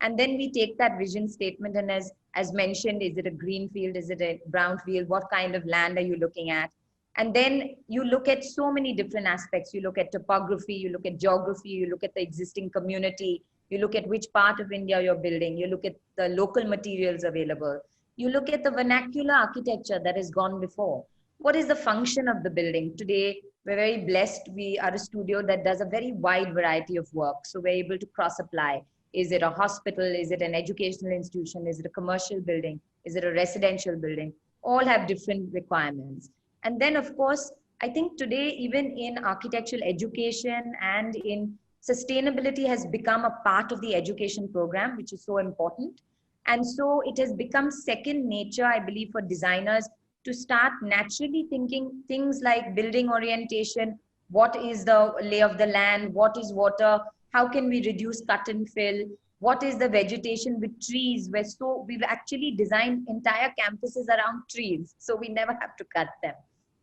And then we take that vision statement and as mentioned, is it a green field? Is it a brown field? What kind of land are you looking at? And then you look at so many different aspects. You look at topography, you look at geography, you look at the existing community, you look at which part of India you're building, you look at the local materials available, you look at the vernacular architecture that has gone before. what is the function of the building? Today, we're very blessed. We are a studio that does a very wide variety of work. So we're able to cross apply. Is it a hospital? Is it an educational institution? Is it a commercial building? Is it a residential building? All have different requirements. And then, of course, I think today, even in architectural education and in sustainability has become a part of the education program, which is so important. And so it has become second nature, I believe, for designers to start naturally thinking things like building orientation, what is the lay of the land, what is water, how can we reduce cut and fill, what is the vegetation with trees. We've actually designed entire campuses around trees, so we never have to cut them.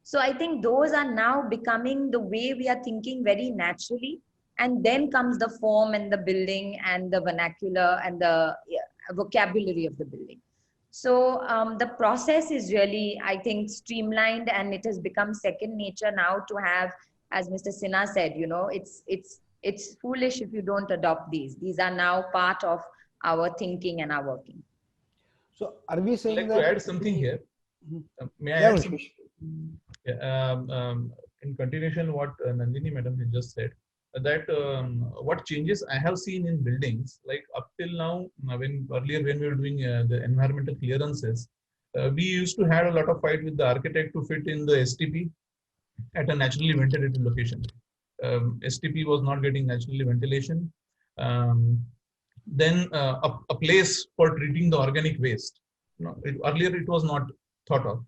So I think those are now becoming the way we are thinking very naturally. And then comes the form and the building and the vernacular and the vocabulary of the building. So the process is really, I think, streamlined, and it has become second nature now to have, as Mr. Sinha said, you know, it's foolish if you don't adopt these. These are now part of our thinking and our working. So are we saying I'd like that to add something here. May I Yeah, add Rishikesh. something? Yeah, in continuation what Nandini madam has just said, that what changes I have seen in buildings, like up till now, when we were doing the environmental clearances, we used to have a lot of fight with the architect to fit in the STP at a naturally ventilated location. STP was not getting naturally ventilation. Then a place for treating the organic waste. Earlier it was not thought of.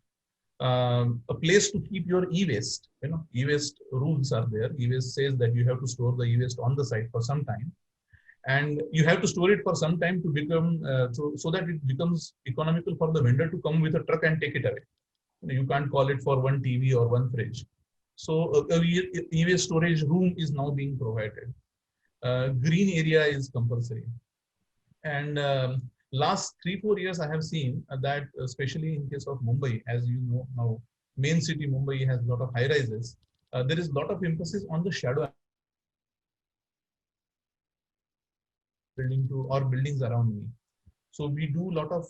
A place to keep your e-waste. E-waste rules are there. E-waste says that you have to store the e-waste on the site for some time, and you have to store it for some time to become so that it becomes economical for the vendor to come with a truck and take it away. You can't call it for one TV or one fridge. So e-waste storage room is now being provided. Green area is compulsory, and last 3-4 years, I have seen that, especially in case of Mumbai, as you know now, main city Mumbai has a lot of high rises. There is a lot of emphasis on the shadow building to or buildings around me. So we do a lot of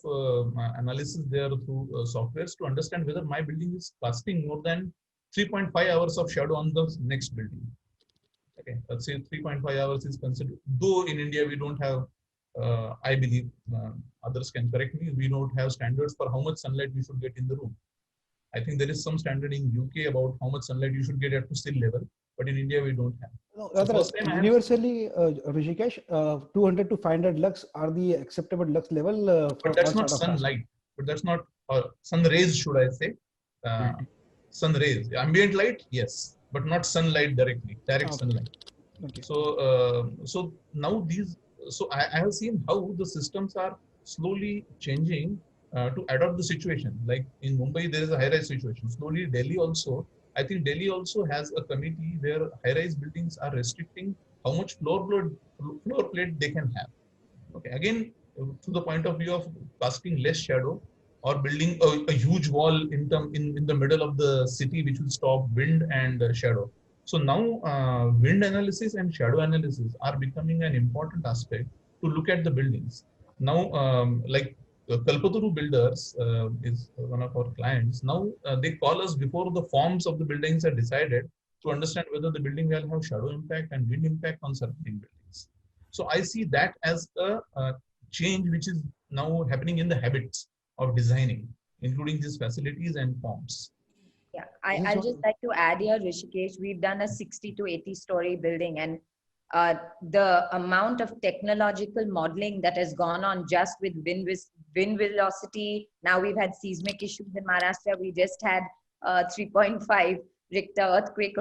analysis there through softwares to understand whether my building is casting more than 3.5 hours of shadow on the next building. Okay, let's say 3.5 hours is considered. Though in India we don't have. I believe others can correct me. We don't have standards for how much sunlight we should get in the room. I think there is some standard in UK about how much sunlight you should get at to still level, but in India we don't have. No, So first time universally, Rishikesh, 200 to 500 lux are the acceptable lux level. But that's not sunlight. But that's not sun rays, should I say? Sun rays, ambient light, yes, but not sunlight directly, direct sunlight. Okay. So now these. So I have seen how the systems are slowly changing to adopt the situation. Like in Mumbai, there is a high-rise situation. Slowly, Delhi also. I think Delhi also has a committee where high-rise buildings are restricting how much floor plate they can have. Okay, again, to the point of view of casting less shadow or building a huge wall in the middle of the city, which will stop wind and shadow. So now wind analysis and shadow analysis are becoming an important aspect to look at the buildings. Now, like Kalpataru Builders is one of our clients. Now they call us before the forms of the buildings are decided to understand whether the building will have shadow impact and wind impact on surrounding buildings. So I see that as a change which is now happening in the habits of designing, including these facilities and forms. Yeah, I'll just like to add here, Rishikesh, we've done a 60 to 80 story building, and the amount of technological modeling that has gone on just with wind velocity. Now we've had seismic issues in Maharashtra. We just had 3.5 Richter earthquake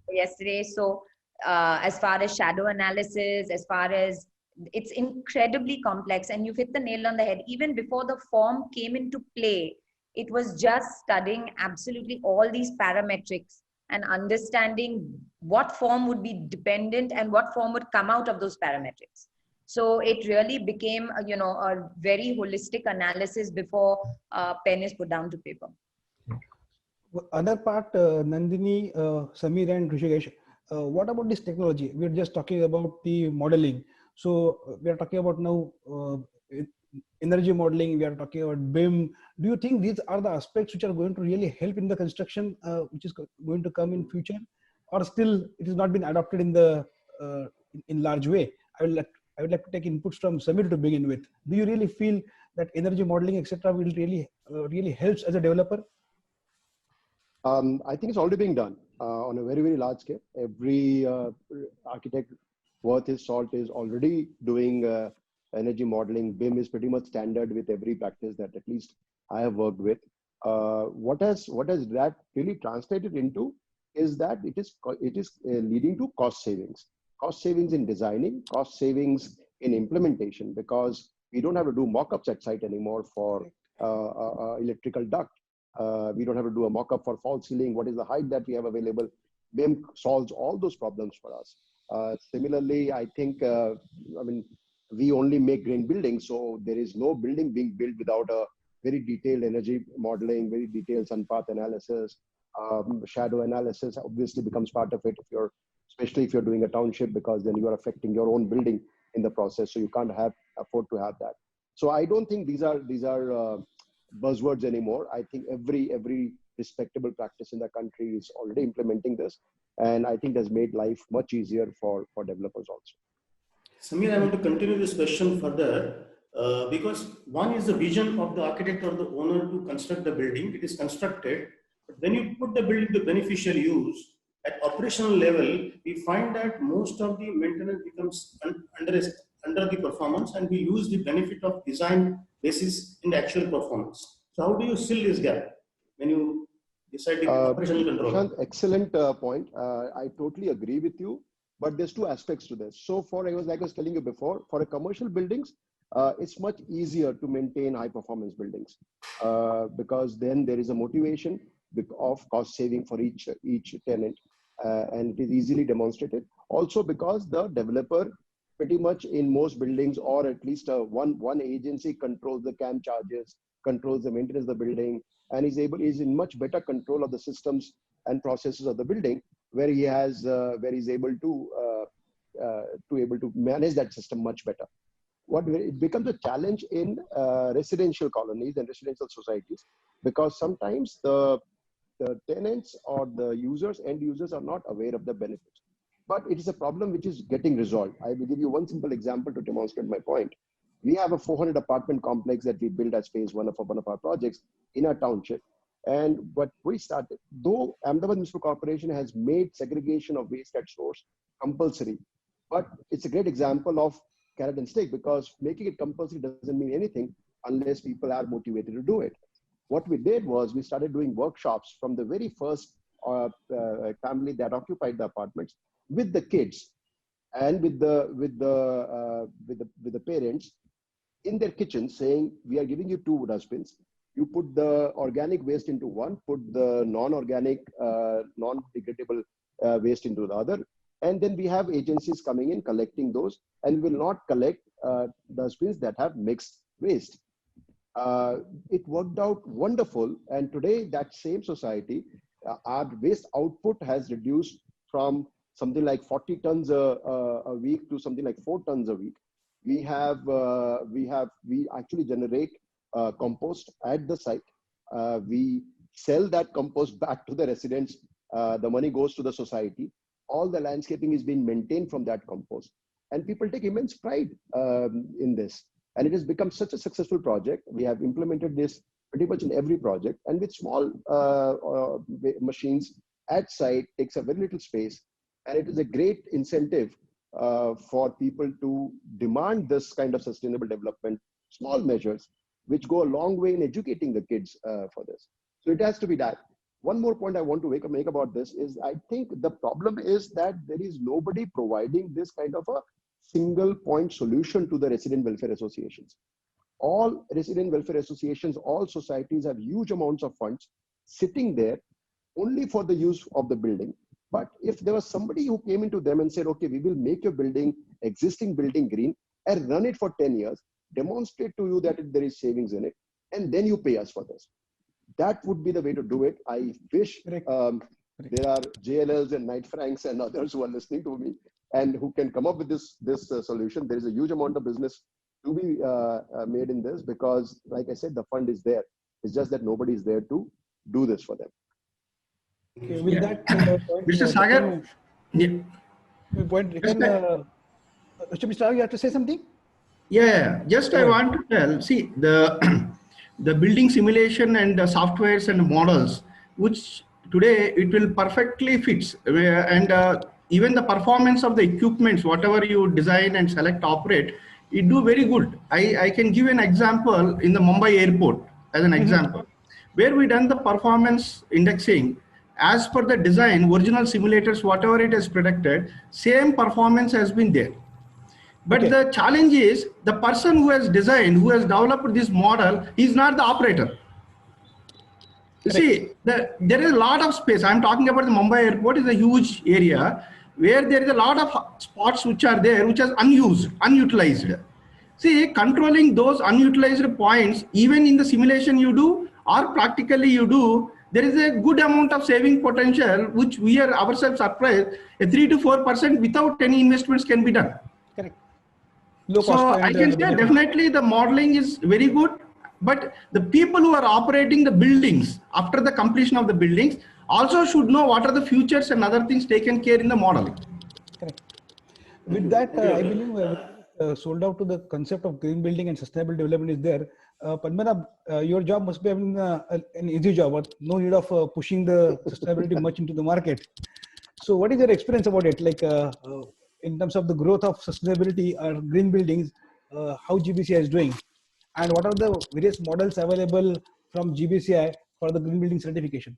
yesterday. So as far as shadow analysis, as far as it's incredibly complex, and you've hit the nail on the head. Even before the form came into play, it was just studying absolutely all these parametrics and understanding what form would be dependent and what form would come out of those parametrics. So it really became, a very holistic analysis before pen is put down to paper. Other part, Nandini, Samir and Rishikesh, what about this technology? We're just talking about the modeling. So we are talking about now energy modeling, we are talking about BIM. Do you think these are the aspects which are going to really help in the construction, which is going to come in future, or still it has not been adopted in the in large way? I would like to take inputs from Samir to begin with. Do you really feel that energy modeling, etc., will really helps as a developer? I think it's already being done on a very, very large scale. Every architect worth his salt is already doing energy modeling. BIM is pretty much standard with every practice that at least I have worked with. What has that really translated into is that it is leading to cost savings in designing, cost savings in implementation, because we don't have to do mock-ups at site anymore for electrical duct. We don't have to do a mock-up for false ceiling. What is the height that we have available? BIM solves all those problems for us. Similarly, I think, we only make green buildings, so there is no building being built without a very detailed energy modeling, very detailed sun path analysis. Shadow analysis obviously becomes part of it, especially if you're doing a township, because then you are affecting your own building in the process, so you can't afford to have that. So I don't think these are buzzwords anymore. I think every respectable practice in the country is already implementing this, and I think has made life much easier for developers also. Samir, I want to continue this question further because one is the vision of the architect or the owner to construct the building. It is constructed, but when you put the building to beneficial use at operational level, we find that most of the maintenance becomes under the performance, and we lose the benefit of design basis in the actual performance. So how do you fill this gap when you decide the operational control? Prashant, excellent point. I totally agree with you, but there's two aspects to this. So like I was telling you before, for a commercial buildings, it's much easier to maintain high performance buildings because then there is a motivation of cost saving for each tenant, and it is easily demonstrated. Also because the developer pretty much in most buildings, or at least one agency controls the CAM charges, controls the maintenance of the building, and is in much better control of the systems and processes of the building, where he's able to manage that system much better. It becomes a challenge in residential colonies and residential societies, because sometimes the tenants or the end users are not aware of the benefits. But it is a problem which is getting resolved. I will give you one simple example to demonstrate my point. We have a 400 apartment complex that we built as phase one of our projects in our township. And what we started, though Ahmedabad Municipal Corporation has made segregation of waste at source compulsory, but it's a great example of carrot and stick, because making it compulsory doesn't mean anything unless people are motivated to do it. What we did was we started doing workshops from the very first family that occupied the apartments with the kids and with the parents in their kitchen, saying, we are giving you 2 dustbins. You put the organic waste into one, put the non-organic, non-degradable waste into the other. And then we have agencies coming in collecting those, and will not collect dustbins that have mixed waste. It worked out wonderful. And today that same society, our waste output has reduced from something like 40 tons a week to something like 4 tons a week. We actually generate compost at the site. We sell that compost back to the residents. The money goes to the society. All the landscaping is being maintained from that compost. And people take immense pride in this. And it has become such a successful project. We have implemented this pretty much in every project. And with small machines at site, takes a very little space. And it is a great incentive for people to demand this kind of sustainable development, small measures, which go a long way in educating the kids for this. So it has to be that. One more point I want to make about this is, I think the problem is that there is nobody providing this kind of a single point solution to the resident welfare associations. All resident welfare associations, all societies have huge amounts of funds sitting there only for the use of the building. But if there was somebody who came into them and said, okay, we will make your existing building green and run it for 10 years, demonstrate to you that there is savings in it, and then you pay us for this. That would be the way to do it. I wish there are JLLs and Knight Franks and others who are listening to me and who can come up with this solution. There is a huge amount of business to be made in this, because like I said, the fund is there. It's just that nobody is there to do this for them. Okay, with Yeah. that point, Mr. Sagar, yeah. point, Just Mr. Mr. You have to say something? Yeah, just I want to tell, see the the building simulation and the softwares and models, which today it will perfectly fits, and even the performance of the equipments, whatever you design and select operate, it do very good. I can give an example in the Mumbai airport as an example, where we done the performance indexing as per the design, original simulators, whatever it is predicted, same performance has been there. But Okay. the challenge is the person who has designed, who has developed this model, is not the operator. You see, there is a lot of space. I'm talking about the Mumbai airport is a huge area where there is a lot of spots which are there, which are unused, unutilized. See, controlling those unutilized points, even in the simulation you do, or practically you do, there is a good amount of saving potential, which we are ourselves surprised, a 3 to 4% without any investments can be done. Correct. Low So cost I and can say definitely the modeling is very good, but the people who are operating the buildings after the completion of the buildings also should know what are the futures and other things taken care in the modeling. correct. With that, I believe sold out to the concept of green building and sustainable development is there. Padmanabh, your job must be having an easy job, or no need of pushing the sustainability much into the market. So what is your experience about it? Like in terms of the growth of sustainability or green buildings, how GBCI is doing? And what are the various models available from GBCI for the green building certification?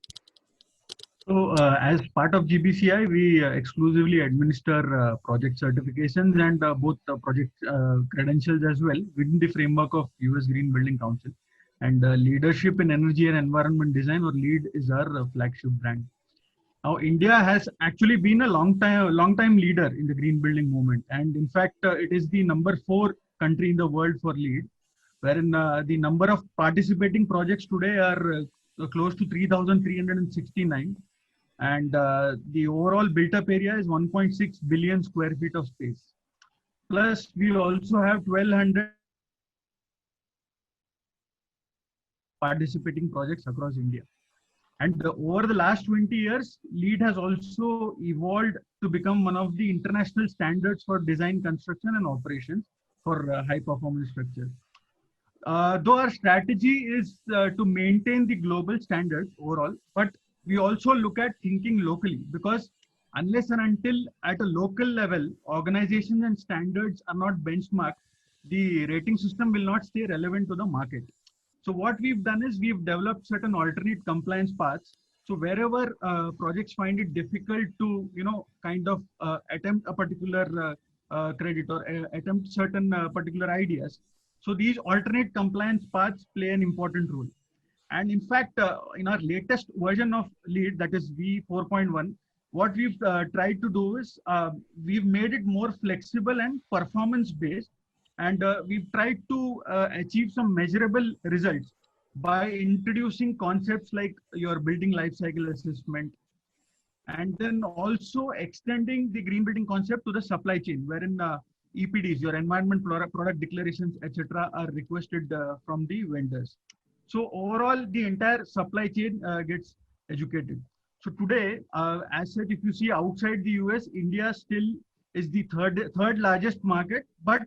So, as part of GBCI, we exclusively administer project certifications and both project credentials as well within the framework of US Green Building Council. And Leadership in Energy and Environment Design, or LEED, is our flagship brand. Now, India has actually been a long time leader in the green building movement, and in fact, it is the number 4 country in the world for LEED, wherein the number of participating projects today are close to 3,369. And the overall built-up area is 1.6 billion square feet of space. Plus, we also have 1,200 participating projects across India. And over the last 20 years, LEED has also evolved to become one of the international standards for design, construction, and operations for high-performance structures. Though our strategy is to maintain the global standards overall, but we also look at thinking locally, because unless and until at a local level, organizations and standards are not benchmarked, the rating system will not stay relevant to the market. So what we've done is we've developed certain alternate compliance paths. So wherever projects find it difficult to, kind of attempt a particular credit or attempt certain particular ideas, so these alternate compliance paths play an important role. And in fact, in our latest version of LEED, that is V4.1, what we've tried to do is we've made it more flexible and performance-based. And we've tried to achieve some measurable results by introducing concepts like your building life cycle assessment, and then also extending the green building concept to the supply chain, wherein EPDs, your environment product declarations, etc., are requested from the vendors. So overall, the entire supply chain gets educated. So today, as said, if you see outside the US, India still is the third largest market, but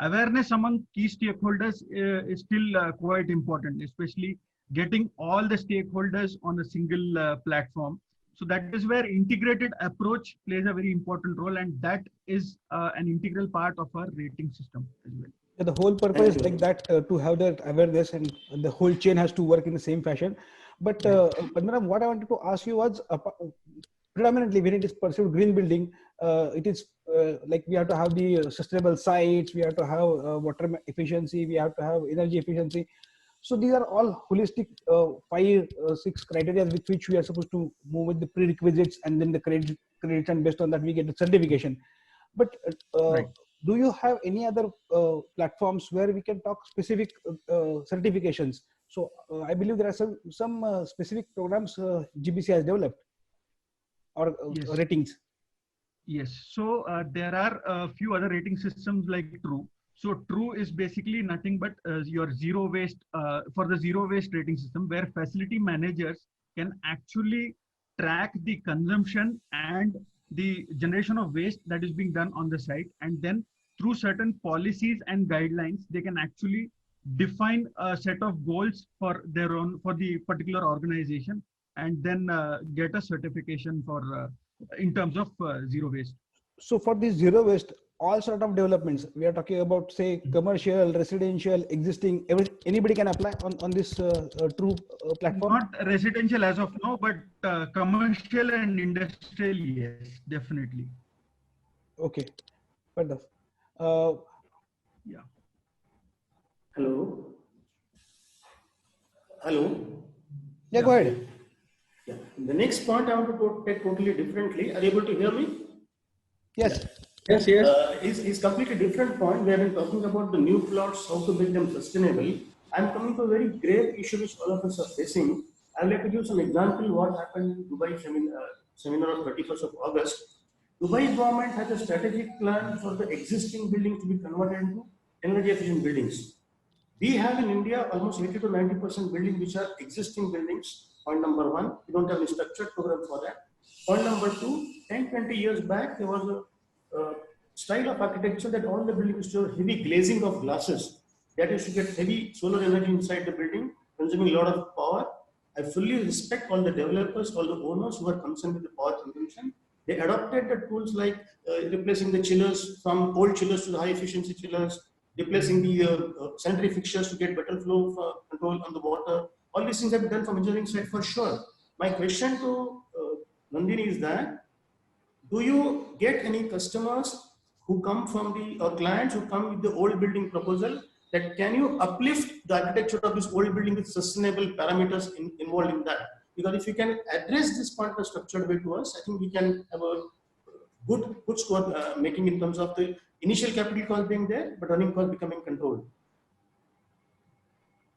awareness among key stakeholders is still quite important, especially getting all the stakeholders on a single platform. So that is where integrated approach plays a very important role, and that is an integral part of our rating system as well. Yeah, the whole purpose is like that to have that awareness, and the whole chain has to work in the same fashion. But Padmanabh, what I wanted to ask you was predominantly when it is pursued green building, it is like we have to have the sustainable sites, we have to have water efficiency, we have to have energy efficiency. So these are all holistic 5-6 criteria with which we are supposed to move with the prerequisites and then the credit, and based on that we get the certification. But Right. do you have any other platforms where we can talk specific certifications? So I believe there are some specific programs GBCI has developed, or Yes. ratings. Yes. So there are a few other rating systems like True. So true is basically nothing but your zero waste for the zero waste rating system, where facility managers can actually track the consumption and the generation of waste that is being done on the site, and then through certain policies and guidelines they can actually define a set of goals for their own, for the particular organization, and then get a certification for in terms of zero waste. So for this zero waste, all sort of developments, we are talking about, say, commercial, residential, existing, anybody can apply on this true platform? Not residential as of now, but commercial and industrial, yes, definitely. Okay, fair enough. Yeah. Hello. Hello. Yeah, go ahead. Yeah. The next point I want to take totally differently. Are you able to hear me? Yes. Yes, yes. Is completely different point. We have been talking about the new plots, how to make them sustainable. I'm coming to a very grave issue which all of us are facing. I would like to give some example what happened in Dubai seminar on 31st of August. Dubai government has a strategic plan for the existing buildings to be converted into energy efficient buildings. We have in India almost 80 to 90% buildings which are existing buildings. Point number one, we don't have any structured program for that. Point number two, 10, 20 years back, there was a style of architecture that all the buildings show heavy glazing of glasses. That is to get heavy solar energy inside the building, consuming a lot of power. I fully respect all the developers, all the owners who are concerned with the power consumption. They adopted the tools like replacing the chillers from old chillers to the high efficiency chillers, replacing the sanitary fixtures to get better flow control on the water. All these things have been done from engineering side for sure. My question to Nandini is that, do you get any customers who come from the, or clients who come with the old building proposal, that can you uplift the architecture of this old building with sustainable parameters involved in that? Because if you can address this point in a structured way to us, I think we can have a good score making in terms of the initial capital cost being there, but running cost becoming controlled.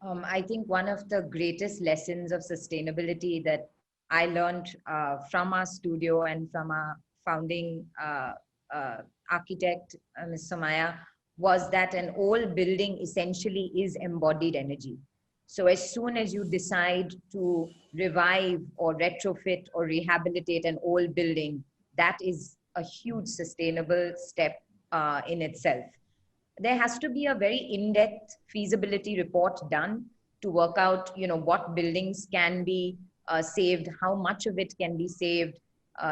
I think one of the greatest lessons of sustainability that I learned from our studio and from our founding architect, Ms. Somaya, was that an old building essentially is embodied energy. So as soon as you decide to revive or retrofit or rehabilitate an old building, that is a huge sustainable step in itself. There has to be a very in-depth feasibility report done to work out, what buildings can be saved, how much of it can be saved.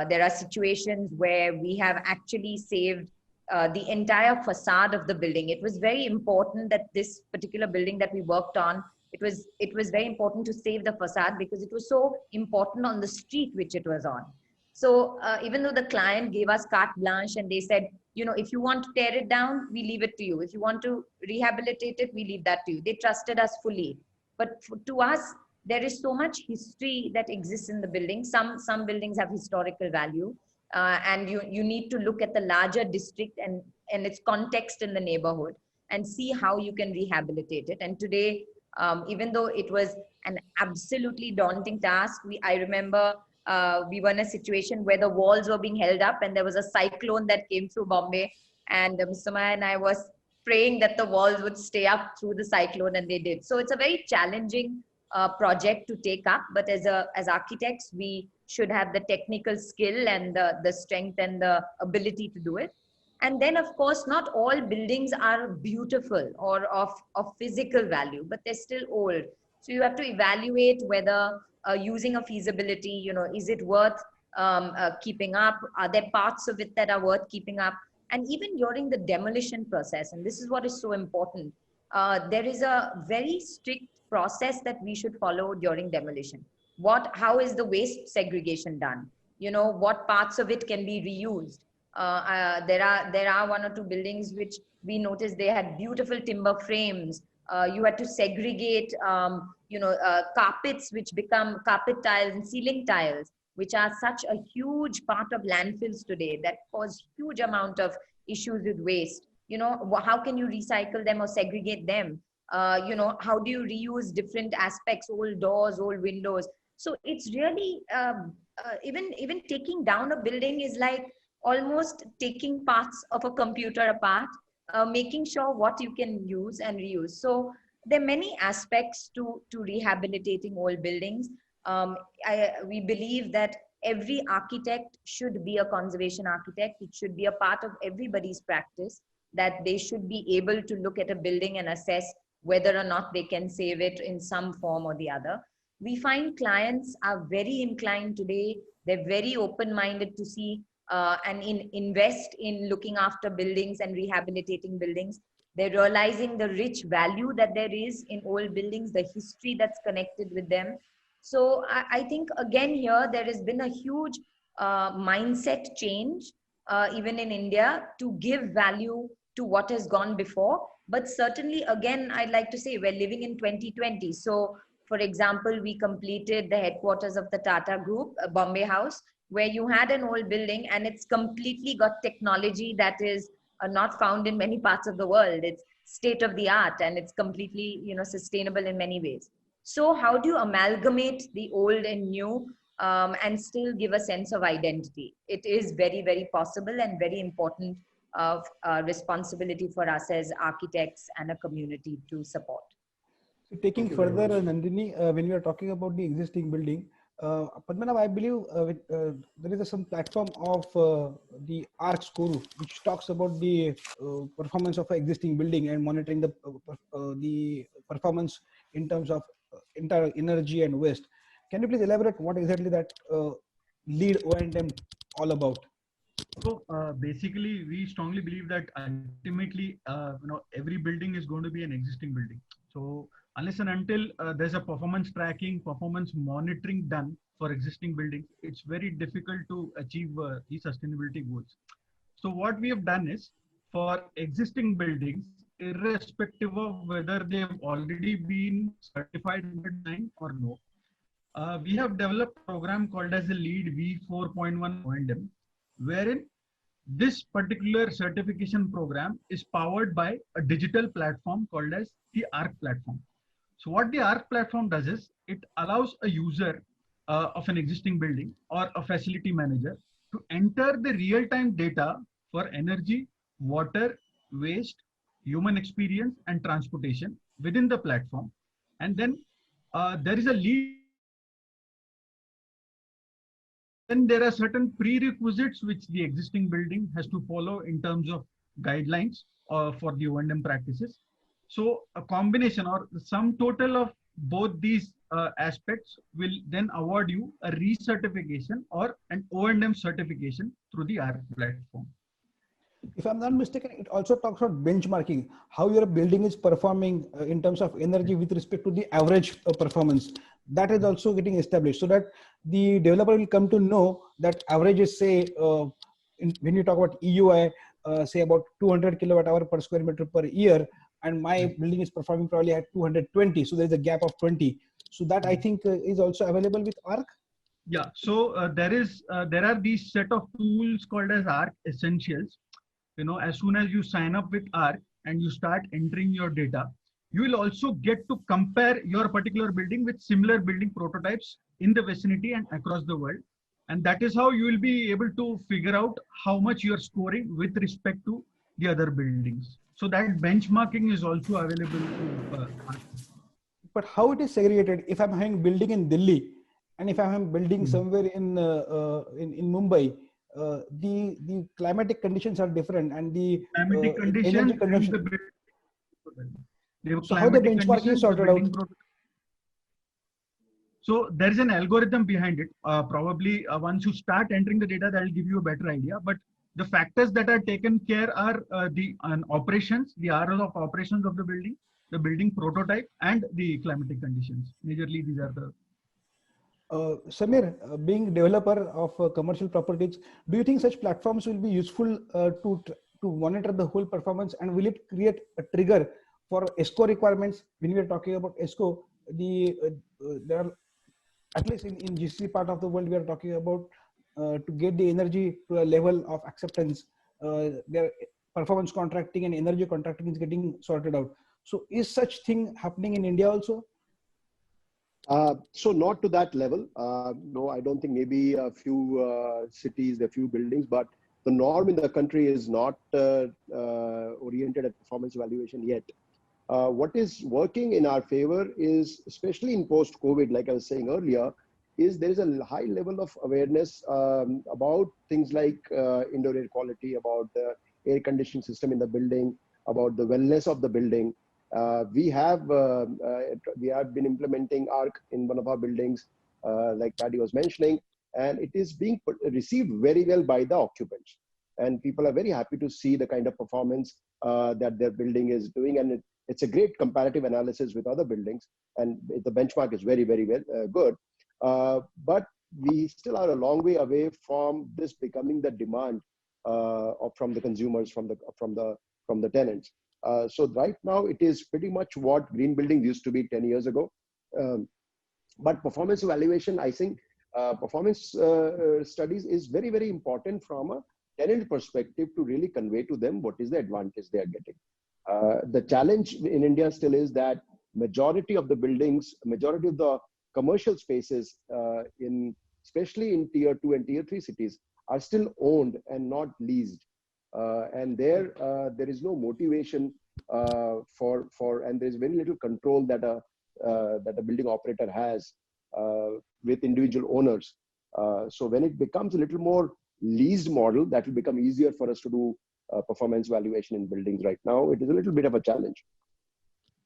There are situations where we have actually saved the entire facade of the building. It was very important that this particular building that we worked on, it was very important to save the facade because it was so important on the street which it was on. So even though the client gave us carte blanche and they said, if you want to tear it down, we leave it to you. If you want to rehabilitate it, we leave that to you. They trusted us fully. But to us, there is so much history that exists in the building. Some buildings have historical value. And you need to look at the larger district and its context in the neighborhood and see how you can rehabilitate it. And today, even though it was an absolutely daunting task, I remember we were in a situation where the walls were being held up and there was a cyclone that came through Bombay, and Mr. Maya and I was praying that the walls would stay up through the cyclone, and they did. So it's a very challenging project to take up, but as architects, we should have the technical skill and the strength and the ability to do it. And then, of course, not all buildings are beautiful or of physical value, but they're still old. So you have to evaluate whether using a feasibility, is it worth keeping up? Are there parts of it that are worth keeping up? And even during the demolition process, and this is what is so important, there is a very strict process that we should follow during demolition. How is the waste segregation done? What parts of it can be reused? There are one or two buildings which we noticed they had beautiful timber frames. You had to segregate, carpets which become carpet tiles and ceiling tiles, which are such a huge part of landfills today that cause huge amount of issues with waste. How can you recycle them or segregate them? How do you reuse different aspects, old doors, old windows? So it's really, even taking down a building is like almost taking parts of a computer apart. making sure what you can use and reuse. So there are many aspects to rehabilitating old buildings. We believe that every architect should be a conservation architect. It should be a part of everybody's practice, that they should be able to look at a building and assess whether or not they can save it in some form or the other. We find clients are very inclined today. They're very open-minded to see and invest in looking after buildings and rehabilitating buildings. They're realizing the rich value that there is in old buildings, the history that's connected with them. So I think again here, there has been a huge mindset change, even in India, to give value to what has gone before. But certainly, again, I'd like to say we're living in 2020. So for example, we completed the headquarters of the Tata Group, Bombay House, where you had an old building and it's completely got technology that is not found in many parts of the world. It's state of the art and it's completely, sustainable in many ways. So how do you amalgamate the old and new and still give a sense of identity? It is very, very possible and very important responsibility for us as architects and a community to support. So taking further, Nandini, when we are talking about the existing building, Padmanabh, I believe there is some platform of the ARC score which talks about the performance of an existing building and monitoring the performance in terms of entire energy and waste. Can you please elaborate what exactly that LEED O&M all about? So basically, we strongly believe that ultimately, every building is going to be an existing building. So unless and until there's a performance tracking, performance monitoring done for existing buildings, it's very difficult to achieve the sustainability goals. So what we have done is, for existing buildings, irrespective of whether they've already been certified by design or no, we have developed a program called as the LEED V4.1 O&M, wherein this particular certification program is powered by a digital platform called as the ARC platform. So what the ARC platform does is, it allows a user of an existing building or a facility manager to enter the real-time data for energy, water, waste, human experience, and transportation within the platform. And then there is a LEED. Then there are certain prerequisites which the existing building has to follow in terms of guidelines for the O&M practices. So a combination or the sum total of both these aspects will then award you a recertification or an O&M certification through the ARC platform. If I'm not mistaken, it also talks about benchmarking, how your building is performing in terms of energy with respect to the average performance. That is also getting established so that the developer will come to know that average is, say, when you talk about EUI, say about 200 kilowatt hour per square meter per year, and my building is performing probably at 220. So there's a gap of 20. So that I think is also available with ARC. Yeah, so there are these set of tools called as ARC Essentials. As soon as you sign up with ARC and you start entering your data, you will also get to compare your particular building with similar building prototypes in the vicinity and across the world. And that is how you will be able to figure out how much you are scoring with respect to the other buildings. So that benchmarking is also available to ARC. But how it is segregated? If I'm having building in Delhi and if I'm building somewhere in Mumbai, the climatic conditions are different and the climatic conditions energy consumption. So how the benchmarking is sorted out? So there is an algorithm behind it. Probably once you start entering the data, that will give you a better idea. But the factors that are taken care are the operations, the hours of operations of the building prototype, and the climatic conditions. Majorly, these are the. Samir, being developer of commercial properties, do you think such platforms will be useful to monitor the whole performance, and will it create a trigger for ESCO requirements? When we are talking about ESCO, there are, at least in GCC part of the world, we are talking about to get the energy to a level of acceptance, their performance contracting and energy contracting is getting sorted out. So is such thing happening in India also? So not to that level. No, I don't think. Maybe a few cities, a few buildings, but the norm in the country is not oriented at performance evaluation yet. What is working in our favor is, especially in post-COVID, like I was saying earlier, is there is a high level of awareness about things like indoor air quality, about the air conditioning system in the building, about the wellness of the building. We have been implementing ARC in one of our buildings, like Paddy was mentioning, and it is being received very well by the occupants. And people are very happy to see the kind of performance that their building is doing. And it's a great comparative analysis with other buildings. And the benchmark is very, very well, good. But we still are a long way away from this becoming the demand from the consumers, from the tenants. So right now it is pretty much what green buildings used to be 10 years ago. But performance evaluation, I think, performance studies is very, very important from a tenant perspective to really convey to them what is the advantage they are getting. The challenge in India still is that majority of the buildings, majority of the commercial spaces, especially in tier 2 and tier 3 cities, are still owned and not leased. And there is no motivation and there is very little control that a building operator has with individual owners. So when it becomes a little more leased model, that will become easier for us to do performance valuation in buildings. Right now, it is a little bit of a challenge.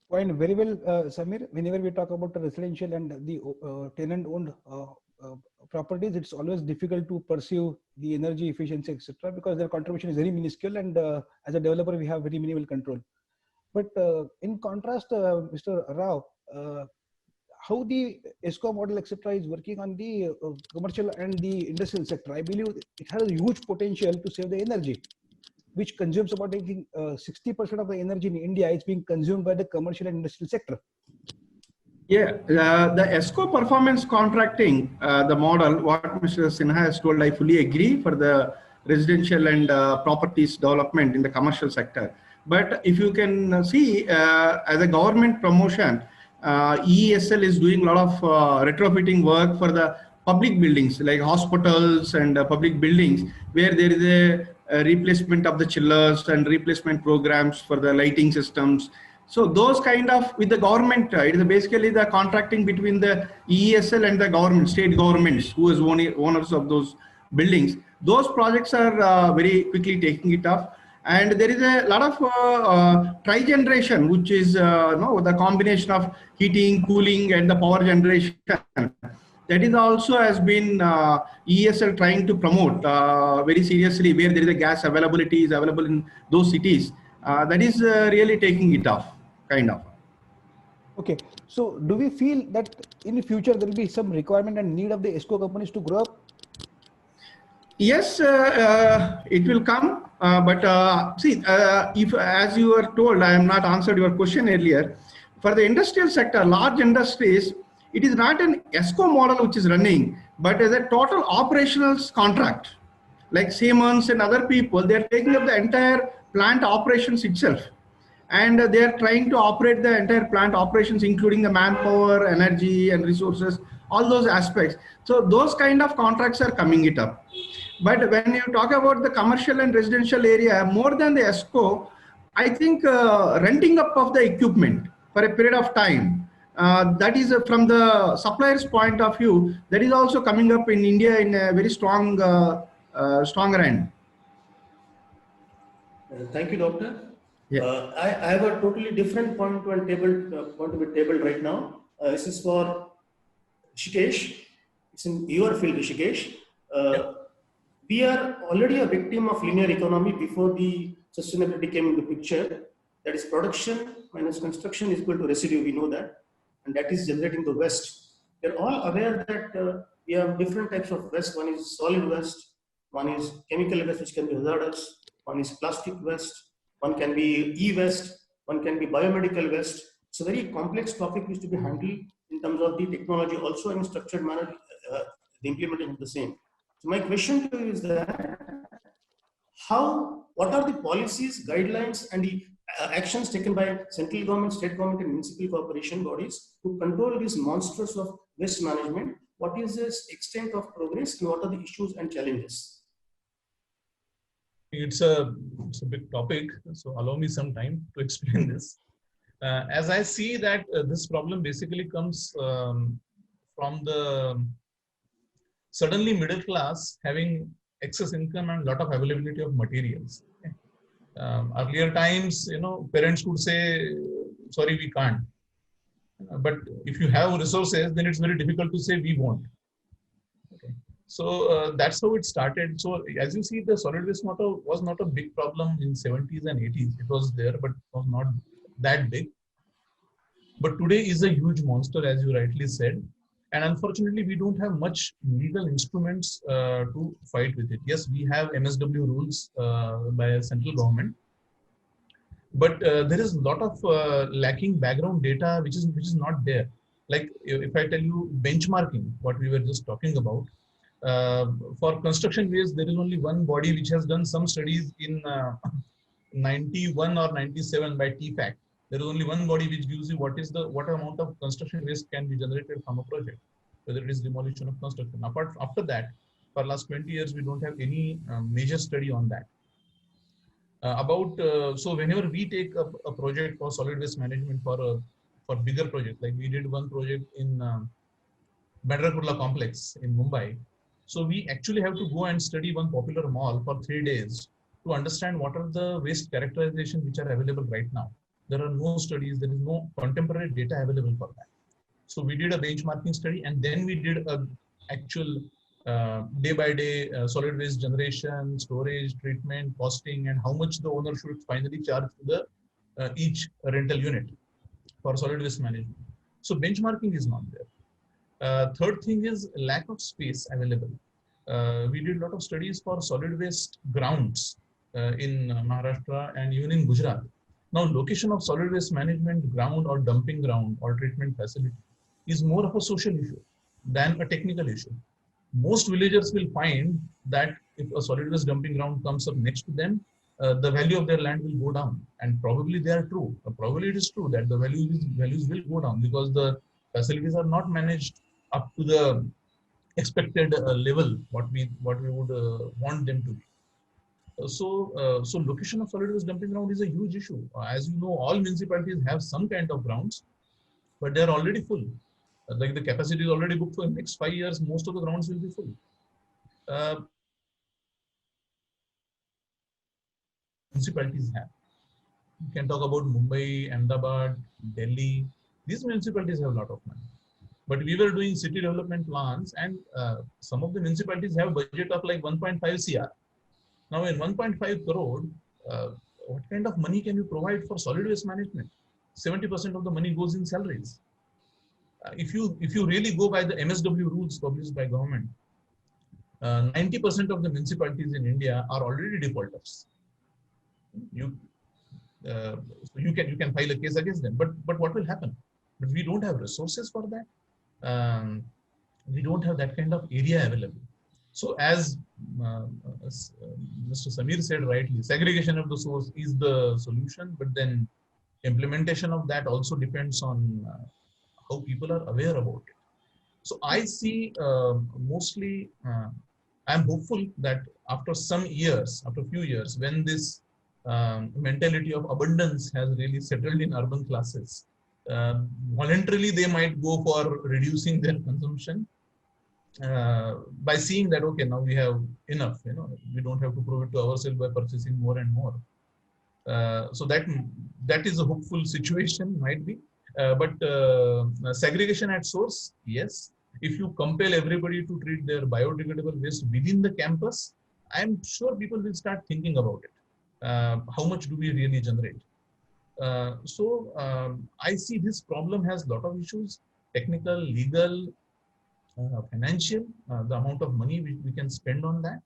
Point very well, Samir. Whenever we talk about the residential and the tenant-owned properties, it's always difficult to pursue the energy efficiency, etc., because their contribution is very minuscule, and as a developer, we have very minimal control. But in contrast, Mr. Rao, how the ESCO model, etc., is working on the commercial and the industrial sector, I believe it has a huge potential to save the energy, which consumes about, I think, 60% of the energy in India is being consumed by the commercial and industrial sector. Yeah, the ESCO performance contracting, the model, what Mr. Sinha has told, I fully agree for the residential and properties development in the commercial sector. But if you can see, as a government promotion, EESL is doing a lot of retrofitting work for the public buildings like hospitals and public buildings, where there is a replacement of the chillers and replacement programs for the lighting systems. So those kind of, with the government, it is basically the contracting between the EESL and the government, state governments, who is owners of those buildings. Those projects are very quickly taking it off. And there is a lot of tri-generation, which is the combination of heating, cooling, and the power generation. That is also has been EESL trying to promote very seriously, where there is a gas availability is available in those cities. That is really taking it off, kind of. Okay, so do we feel that in the future there will be some requirement and need of the ESCO companies to grow up? Yes, it will come. But see, if, as you were told, I am not answered your question earlier. For the industrial sector, large industries, it is not an ESCO model which is running, but as a total operational contract. Like Siemens and other people, they are taking up the entire plant operations itself. And they are trying to operate the entire plant operations, including the manpower, energy, and resources, all those aspects. So those kind of contracts are coming it up. But when you talk about the commercial and residential area, more than the ESCO, I think renting up of the equipment for a period of time, that is from the supplier's point of view, that is also coming up in India in a very strong, stronger end. Thank you, Doctor. Yeah. I have a totally different point to be tabled right now. This is for Rishikesh. It's in your field, Rishikesh. We are already a victim of linear economy before the sustainability came into picture. That is, production minus construction is equal to residue. We know that, and that is generating the waste. We are all aware that we have different types of waste. One is solid waste, one is chemical waste, which can be hazardous, one is plastic waste, one can be e-waste, one can be biomedical waste. It's a very complex topic which to be handled in terms of the technology, also in structured manner, the implementation of the same. So my question to you is that what are the policies, guidelines, and the actions taken by central government, state government, and municipal corporation bodies to control this monstrous of waste management? What is the extent of progress, and what are the issues and challenges? It's a big topic, so allow me some time to explain this. As I see that this problem basically comes from the suddenly middle class having excess income and lot of availability of materials. Earlier times, parents would say, sorry, we can't. But if you have resources, then it's very difficult to say we won't. Okay. So that's how it started. So as you see, the solid waste model was not a big problem in 70s and 80s. It was there, but it was not that big. But today is a huge monster, as you rightly said. And unfortunately, we don't have much legal instruments to fight with it. Yes, we have MSW rules by a central government, but there is a lot of lacking background data which is not there. Like if I tell you benchmarking, what we were just talking about, for construction waste, there is only one body which has done some studies in 91 or 97 by TFAC. There is only one body which gives you what amount of construction waste can be generated from a project, whether it is demolition of construction. After that, for last 20 years, we don't have any major study on that. So whenever we take a project for solid waste management for bigger project, like we did one project in Bandra Kurla complex in Mumbai. So we actually have to go and study one popular mall for 3 days to understand what are the waste characterization which are available right now. There are no studies, there is no contemporary data available for that. So we did a benchmarking study, and then we did a actual day by day solid waste generation, storage, treatment, costing, and how much the owner should finally charge to the each rental unit for solid waste management. So benchmarking is not there. Third thing is lack of space available. We did a lot of studies for solid waste grounds in Maharashtra and even in Gujarat. Now, location of solid waste management ground or dumping ground or treatment facility is more of a social issue than a technical issue. Most villagers will find that if a solid waste dumping ground comes up next to them, the value of their land will go down. And probably they are true. Probably it is true that the values will go down because the facilities are not managed up to the expected level what we would want them to be. So location of solid waste dumping ground is a huge issue. As you know, all municipalities have some kind of grounds, but they are already full. Like the capacity is already booked for the next 5 years, most of the grounds will be full. Municipalities have. You can talk about Mumbai, Ahmedabad, Delhi. These municipalities have a lot of money. But we were doing city development plans, and some of the municipalities have a budget of like 1.5 CR. Now in 1.5 crore, what kind of money can you provide for solid waste management? 70% of the money goes in salaries. If you really go by the MSW rules published by government, 90% of the municipalities in India are already defaulters. You can file a case against them, but what will happen? But we don't have resources for that. We don't have that kind of area available. So as Mr. Samir said rightly, segregation of the source is the solution, but then implementation of that also depends on how people are aware about it. So I see mostly, I'm hopeful that after a few years, when this mentality of abundance has really settled in urban classes, voluntarily they might go for reducing their consumption by seeing that, okay, now we have enough, we don't have to prove it to ourselves by purchasing more and more. So that is a hopeful situation, might be. But segregation at source, yes. If you compel everybody to treat their biodegradable waste within the campus, I'm sure people will start thinking about it. How much do we really generate? I see this problem has a lot of issues: technical, legal, financial, the amount of money we can spend on that.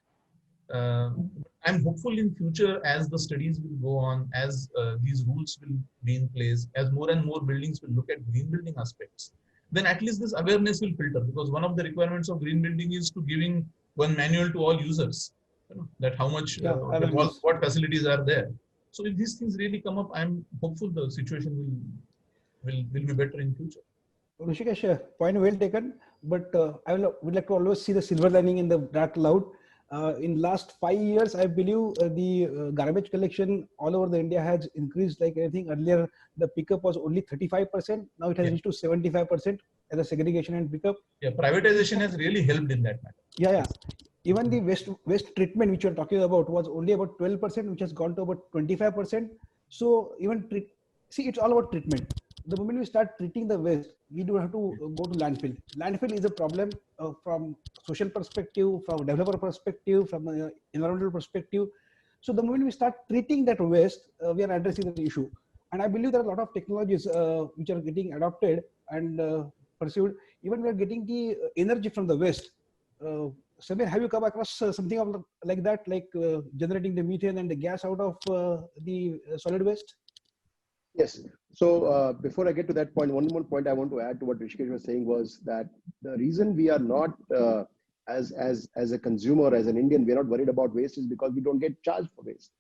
I'm hopeful in future, as the studies will go on, as these rules will be in place, as more and more buildings will look at green building aspects, then at least this awareness will filter, because one of the requirements of green building is to giving one manual to all users, that how much, what facilities are there. So if these things really come up, I'm hopeful the situation will be better in future. Rishikesh, point well taken, but would like to always see the silver lining in the dark cloud. In last 5 years, I believe the garbage collection all over the India has increased like anything. Earlier, the pickup was only 35%. Now it has reached to 75% as a segregation and pickup. Yeah, privatization has really helped in that matter. Yeah. Even the waste treatment, which you're talking about, was only about 12%, which has gone to about 25%. So even see, it's all about treatment. The moment we start treating the waste, we don't have to go to landfill. Landfill is a problem from social perspective, from developer perspective, from environmental perspective. So the moment we start treating that waste, we are addressing the issue. And I believe there are a lot of technologies which are getting adopted and pursued. Even we are getting the energy from the waste. Samir, have you come across something of like that, like generating the methane and the gas out of the solid waste? Yes. So before I get to that point, one more point I want to add to what Rishikesh was saying was that the reason we are not, as a consumer, as an Indian, we're not worried about waste is because we don't get charged for waste.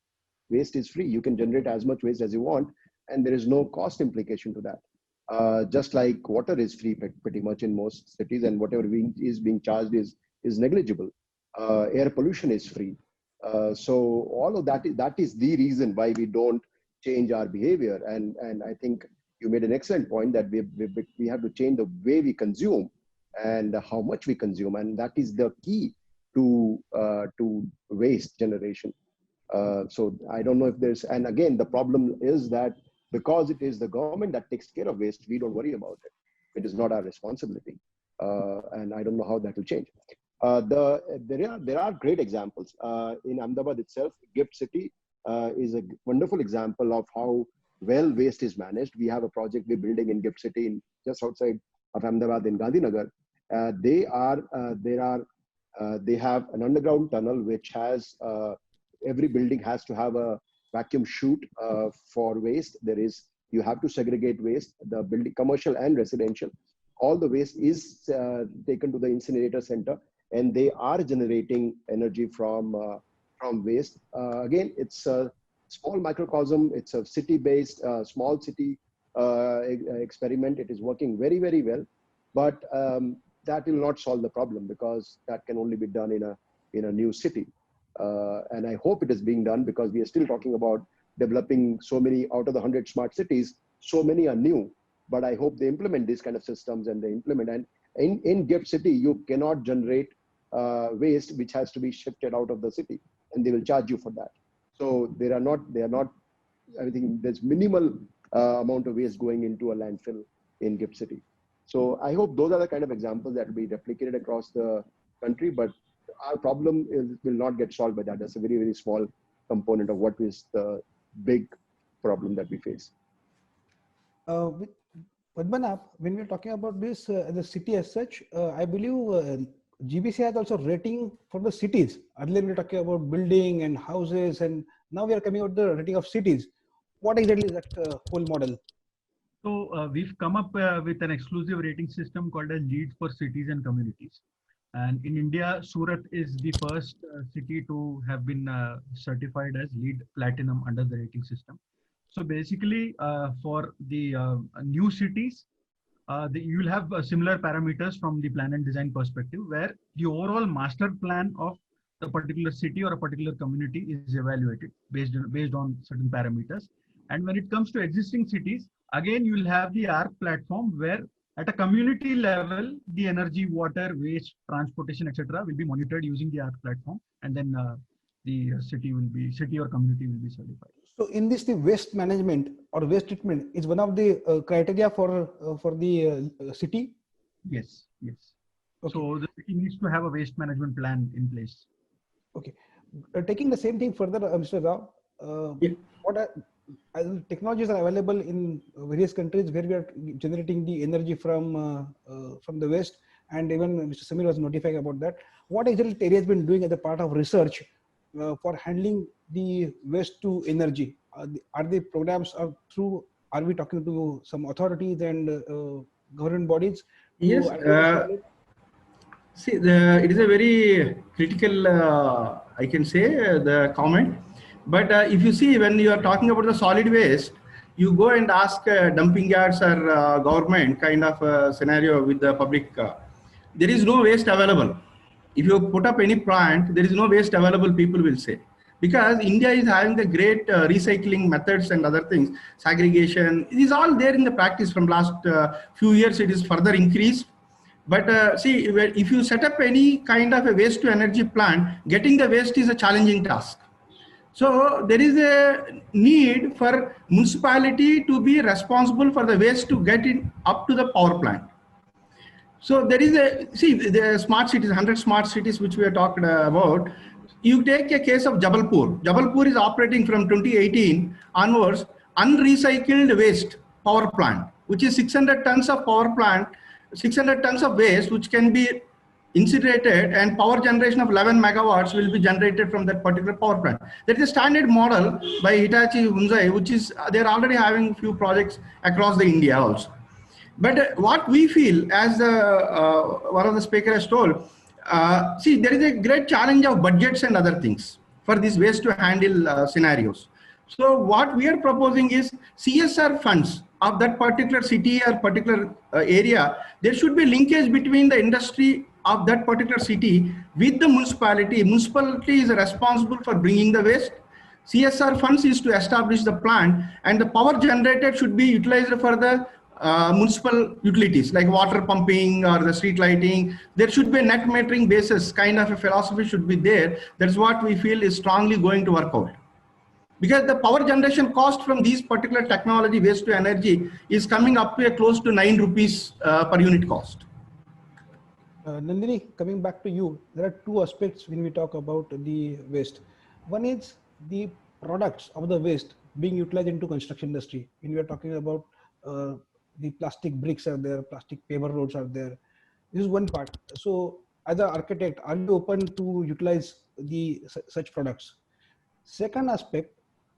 Waste is free. You can generate as much waste as you want, and there is no cost implication to that. Just like water is free pretty much in most cities, and whatever is being charged is negligible. Air pollution is free. So all of that is the reason why we don't change our behavior. And I think you made an excellent point that we have to change the way we consume and how much we consume, and that is the key to waste generation. So I don't know if there's, and again, the problem is that because it is the government that takes care of waste, we don't worry about it. It is not our responsibility. And I don't know how that will change. There are great examples. In Ahmedabad itself, Gift City is a wonderful example of how well waste is managed. We have a project we're building in Gift City, just outside of Ahmedabad in Gandhinagar. They have an underground tunnel which has every building has to have a vacuum chute for waste. You have to segregate waste, the building, commercial and residential. All the waste is taken to the incinerator center, and they are generating energy from waste. Again, it's a small microcosm. It's a city-based, small city experiment. It is working very, very well, but that will not solve the problem because that can only be done in a new city. And I hope it is being done because we are still talking about developing so many out of the 100 smart cities. So many are new, but I hope they implement these kind of systems and they implement. And in Gift City, you cannot generate waste which has to be shifted out of the city, and they will charge you for that. So they are not, I think there's minimal amount of waste going into a landfill in Gift City. So I hope those are the kind of examples that will be replicated across the country, but our problem will not get solved by that. That's a very, very small component of what is the big problem that we face. Padmanabh, when we're talking about this, the city as such, I believe GBC has also rating for the cities. Earlier we were talking about building and houses, and now we are coming out the rating of cities. What exactly is that whole model? So we've come up with an exclusive rating system called as LEED for cities and communities. And in India, Surat is the first city to have been certified as LEED Platinum under the rating system. So basically, for the new cities, you will have similar parameters from the plan and design perspective, where the overall master plan of the particular city or a particular community is evaluated based on certain parameters. And when it comes to existing cities, again, you will have the ARC platform where at a community level, the energy, water, waste, transportation, etc., will be monitored using the ARC platform, and then the city or community will be certified. So in this, the waste management or waste treatment is one of the criteria for the city? Yes, yes. Okay. So the city needs to have a waste management plan in place. Okay. Taking the same thing further, Mr. Rao, what technologies are available in various countries where we are generating the energy from the waste, and even Mr. Samir was notifying about that. What exactly TERI has been doing as a part of research for handling the waste to energy? Are the programs are we talking to some authorities and government bodies? Yes. See, it is a very critical, I can say, the comment. But if you see, when you are talking about the solid waste, you go and ask dumping yards or government kind of scenario with the public. There is no waste available. if you put up any plant, there is no waste available, people will say. Because India is having the great recycling methods and other things, segregation, it is all there in the practice from last few years, it is further increased. But see, if you set up any kind of a waste to energy plant, getting the waste is a challenging task. So there is a need for municipality to be responsible for the waste to get it up to the power plant. So there is a, see, the smart cities, 100 smart cities which we are talking about. You take a case of Jabalpur. Jabalpur is operating from 2018 onwards, unrecycled waste power plant, which is 600 tons of power plant, 600 tons of waste, which can be incinerated, and power generation of 11 megawatts will be generated from that particular power plant. There is a standard model by Hitachi Hyundai, which is, they're already having few projects across the India also. But what we feel, as one of the speakers has told, see, there is a great challenge of budgets and other things for these waste to handle scenarios. So what we are proposing is CSR funds of that particular city or particular area. There should be linkage between the industry of that particular city with the municipality. Municipality is responsible for bringing the waste. CSR funds is to establish the plant, and the power generated should be utilized for the municipal utilities like water pumping or the street lighting. There should be a net metering basis kind of a philosophy should be there. That's what we feel is strongly going to work out. Because the power generation cost from these particular technology waste to energy is coming up to a close to 9 rupees per unit cost. Nandini, coming back to you, there are two aspects when we talk about the waste. One is the products of the waste being utilized into construction industry. When we are talking about the plastic bricks are there, plastic paver roads are there. This is one part. So as an architect, are you open to utilize the such products? Second aspect,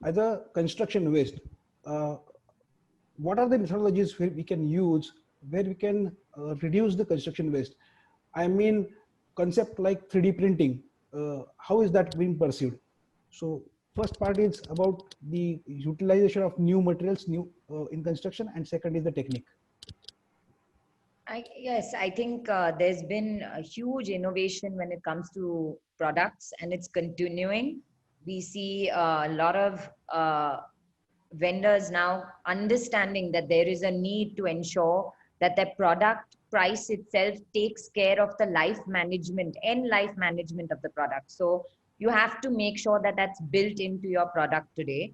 as a construction waste, what are the methodologies where we can use, where we can reduce the construction waste? I mean, concept like 3D printing, how is that being pursued? So first part is about the utilization of new materials in construction, and second is the technique. Yes, I think there's been a huge innovation when it comes to products, and it's continuing. We see a lot of vendors now understanding that there is a need to ensure that the product price itself takes care of the life management and life management of the product. So you have to make sure that that's built into your product today.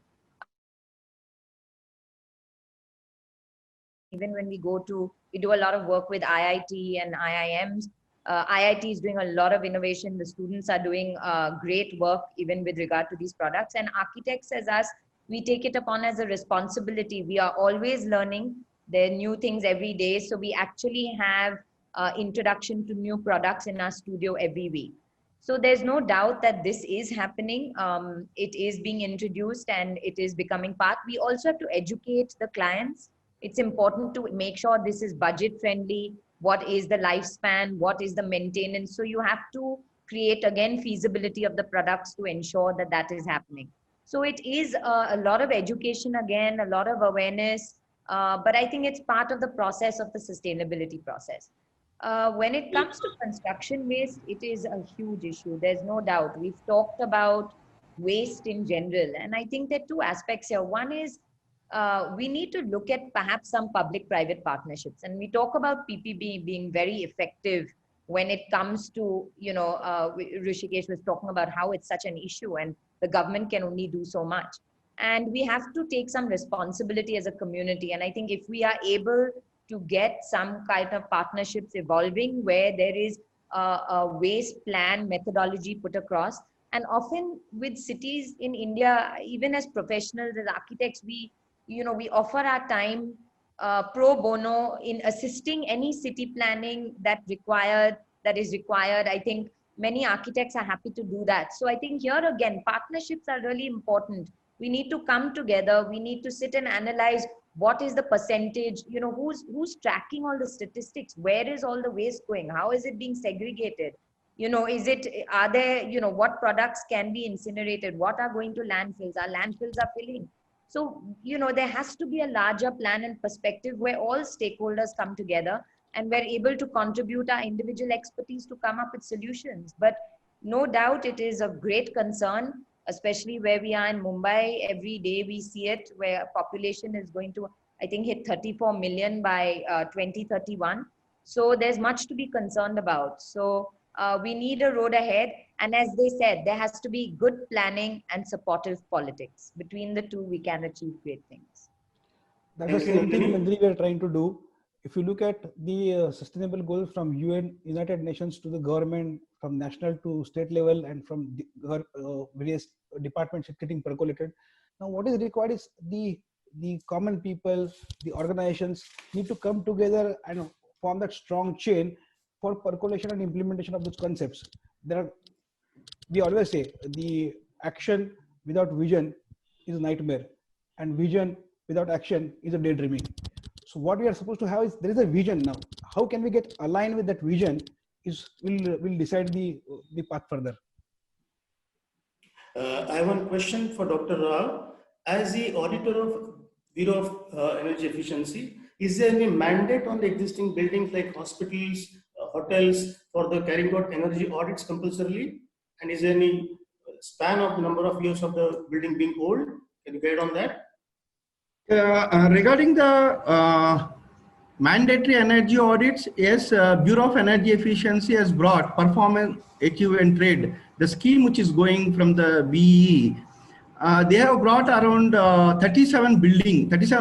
Even when we do a lot of work with IIT and IIMs. IIT is doing a lot of innovation. The students are doing great work even with regard to these products. And architects as us, we take it upon as a responsibility. We are always learning. There are new things every day. So we actually have introduction to new products in our studio every week. So there's no doubt that this is happening. It is being introduced and it is becoming part. We also have to educate the clients. It's important to make sure this is budget friendly. What is the lifespan? What is the maintenance? So you have to create again feasibility of the products to ensure that that is happening. So it is a lot of education again, a lot of awareness, but I think it's part of the process of the sustainability process. When it comes to construction waste, it is a huge issue. There's no doubt. We've talked about waste in general, and I think there are two aspects here. One is we need to look at perhaps some public-private partnerships, and we talk about PPP being very effective when it comes to, Rishikesh was talking about how it's such an issue and the government can only do so much. And we have to take some responsibility as a community. And I think if we are able to get some kind of partnerships evolving where there is a waste plan methodology put across, and often with cities in India, even as professionals, as architects, we offer our time pro bono in assisting any city planning that is required. I think many architects are happy to do that. So I think here again, partnerships are really important. We need to come together. We need to sit and analyze what is the percentage, who's tracking all the statistics, where is all the waste going, how is it being segregated, what products can be incinerated, what are going to landfills, our landfills are filling. So, there has to be a larger plan and perspective where all stakeholders come together and we're able to contribute our individual expertise to come up with solutions. But no doubt it is of great concern, especially where we are in Mumbai. Every day we see it, where population is going to, I think, hit 34 million by 2031. So there's much to be concerned about. So we need a road ahead. And as they said, there has to be good planning and supportive politics. Between the two, we can achieve great things. That's the same thing, Nandini, we are trying to do. If you look at the sustainable goals from UN, United Nations, to the government, from national to state level, and from the, various departments getting percolated. Now, what is required is the common people, the organizations need to come together and form that strong chain for percolation and implementation of those concepts. We always say the action without vision is a nightmare, and vision without action is a daydreaming. So what we are supposed to have is, there is a vision now. How can we get aligned with that vision will decide the path further. I have one question for Dr. Rao. As the auditor of Bureau of Energy Efficiency, is there any mandate on the existing buildings like hospitals, hotels for the carrying out energy audits compulsorily? And is there any span of the number of years of the building being old? Can you guide on that? Regarding the mandatory energy audits, yes, Bureau of Energy Efficiency has brought performance, achieve and trade, the scheme which is going from the BEE. They have brought around 37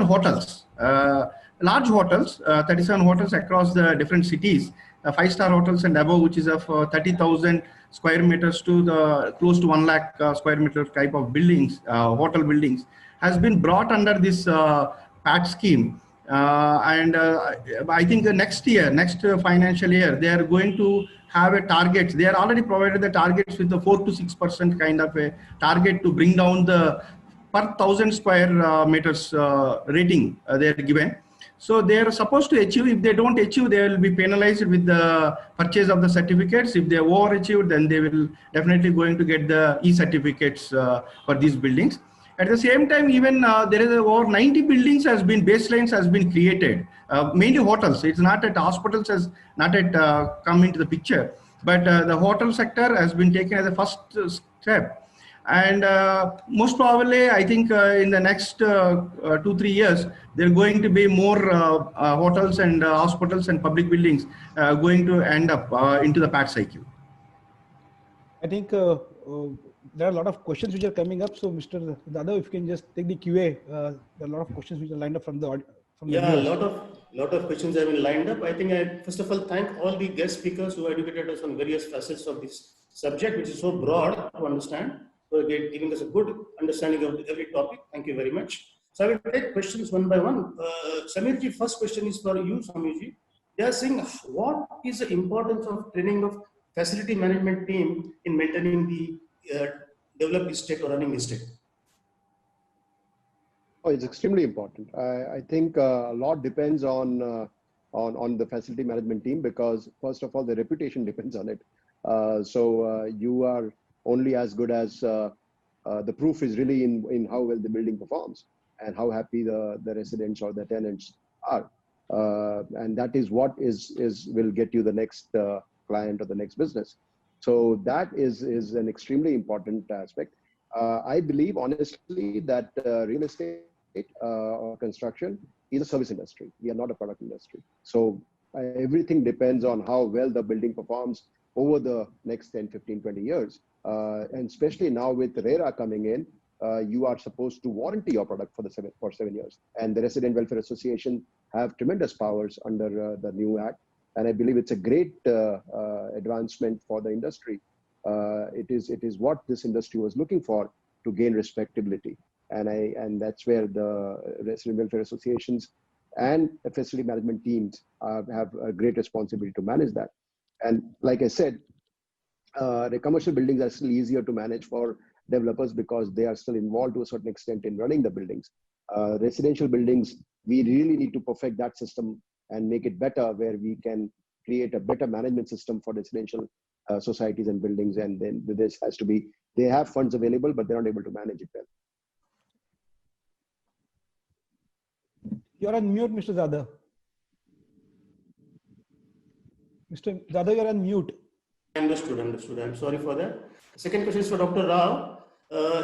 hotels, large hotels, 37 hotels across the different cities, 5-star hotels and above, which is of 30,000 square meters to the close to 1 lakh square meter type of buildings, hotel buildings, has been brought under this PAT scheme. I think next financial year, they are going to have a target. They are already provided the targets with the 4 to 6% kind of a target to bring down the per 1,000 square meters rating they are given. So they are supposed to achieve. If they don't achieve, they will be penalized with the purchase of the certificates. If they overachieve, then they will definitely going to get the e-certificates for these buildings. At the same time, even there is over 90 buildings baselines has been created, mainly hotels. It's not that hospitals has not yet come into the picture, but the hotel sector has been taken as a first step. And most probably, I think in the next 2-3 years, there are going to be more hotels and hospitals and public buildings going to end up into the PAT cycle. I think there are a lot of questions which are coming up. So, Mr. Dada, if you can just take the QA, there are a lot of questions which are lined up from the audience. Yeah, a lot of questions have been lined up. I think I first of all thank all the guest speakers who educated us on various facets of this subject, which is so broad to understand. So giving us a good understanding of every topic. Thank you very much. So I will take questions one by one. Samirji, first question is for you, Samirji. They are saying, what is the importance of training of facility management team in maintaining the developed estate or running estate? Oh, it's extremely important. I think a lot depends on the facility management team, because first of all, the reputation depends on it. So you are only as good as the proof is really in how well the building performs and how happy the residents or the tenants are. And that is what will get you the next client or the next business. So that is an extremely important aspect. I believe honestly that real estate or construction is a service industry. We are not a product industry. So everything depends on how well the building performs over the next 10, 15, 20 years. And especially now with RERA coming in, you are supposed to warranty your product for 7 years. And the Resident Welfare Association have tremendous powers under the new act. And I believe it's a great advancement for the industry. It is what this industry was looking for to gain respectability. And that's where the Resident Welfare Associations and the facility management teams have a great responsibility to manage that. And like I said, the commercial buildings are still easier to manage for developers because they are still involved to a certain extent in running the buildings. Residential buildings, we really need to perfect that system and make it better, where we can create a better management system for residential societies and buildings. And then this has to be, they have funds available, but they're not able to manage it well. You're on mute, Mr. Zada. Mr. Jadhav, you're on mute. Understood. I'm sorry for that. Second question is for Dr. Rao.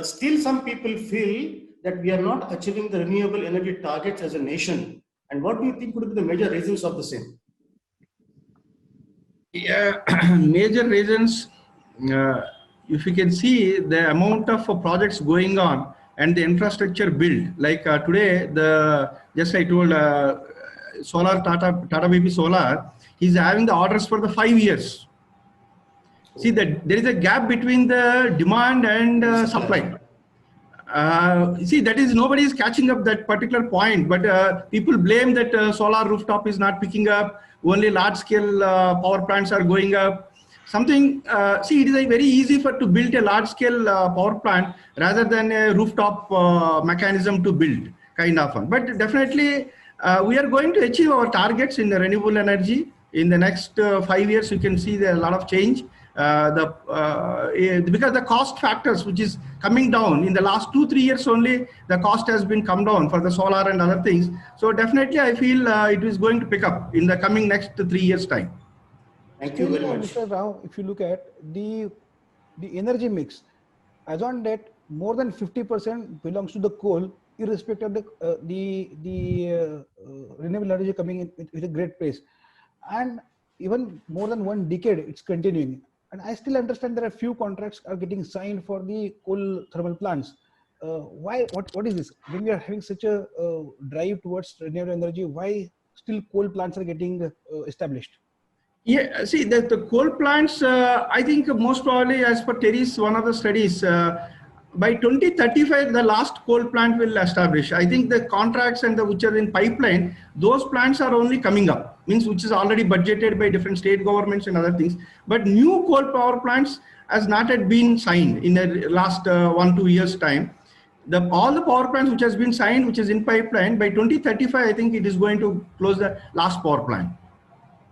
Still, some people feel that we are not achieving the renewable energy targets as a nation. And what do you think would be the major reasons of the same? Yeah, major reasons, if you can see the amount of projects going on and the infrastructure built, like today, just I told Solar Tata BP Solar, he's having the orders for the 5 years. See that there is a gap between the demand and supply. See, that is nobody is catching up that particular point, but people blame that solar rooftop is not picking up. Only large scale power plants are going up. Something, see, it is very easy to build a large scale power plant rather than a rooftop mechanism to build, kind of one. But definitely, we are going to achieve our targets in the renewable energy. In the next 5 years, you can see there a lot of change. Because the cost factors which is coming down in the last 2-3 years only, the cost has been come down for the solar and other things. So definitely I feel it is going to pick up in the coming next 3 years time. Thank you very much. Mr. Rao, if you look at the energy mix, as on that more than 50% belongs to the coal, irrespective of the renewable energy coming in with a great pace, and even more than 1 decade it's continuing. And I still understand there are few contracts are getting signed for the coal thermal plants. Why? What is this? When we are having such a drive towards renewable energy, why still coal plants are getting established? Yeah, see that the coal plants, I think most probably as per Terry's one of the studies, by 2035 the last coal plant will establish. I think the contracts and the which are in pipeline, those plants are only coming up, means which is already budgeted by different state governments and other things. But new coal power plants has not yet been signed in the last 1-2 years time. All the power plants which has been signed, which is in pipeline, by 2035 I think it is going to close the last power plant.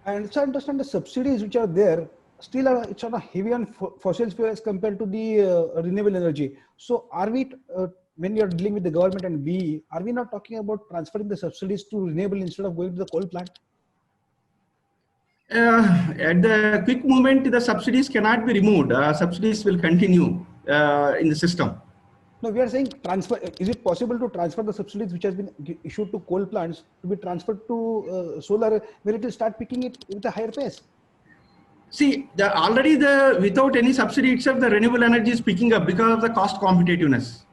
And so I understand the subsidies which are there still are, it's not heavy on fossil fuels compared to the renewable energy. So are we, when you're dealing with the government and we, are we not talking about transferring the subsidies to renewable instead of going to the coal plant? At the quick moment, the subsidies cannot be removed. Subsidies will continue in the system. No, we are saying transfer. Is it possible to transfer the subsidies which has been issued to coal plants to be transferred to solar, where it will start picking it with a higher pace? See, already without any subsidy itself, the renewable energy is picking up because of the cost competitiveness.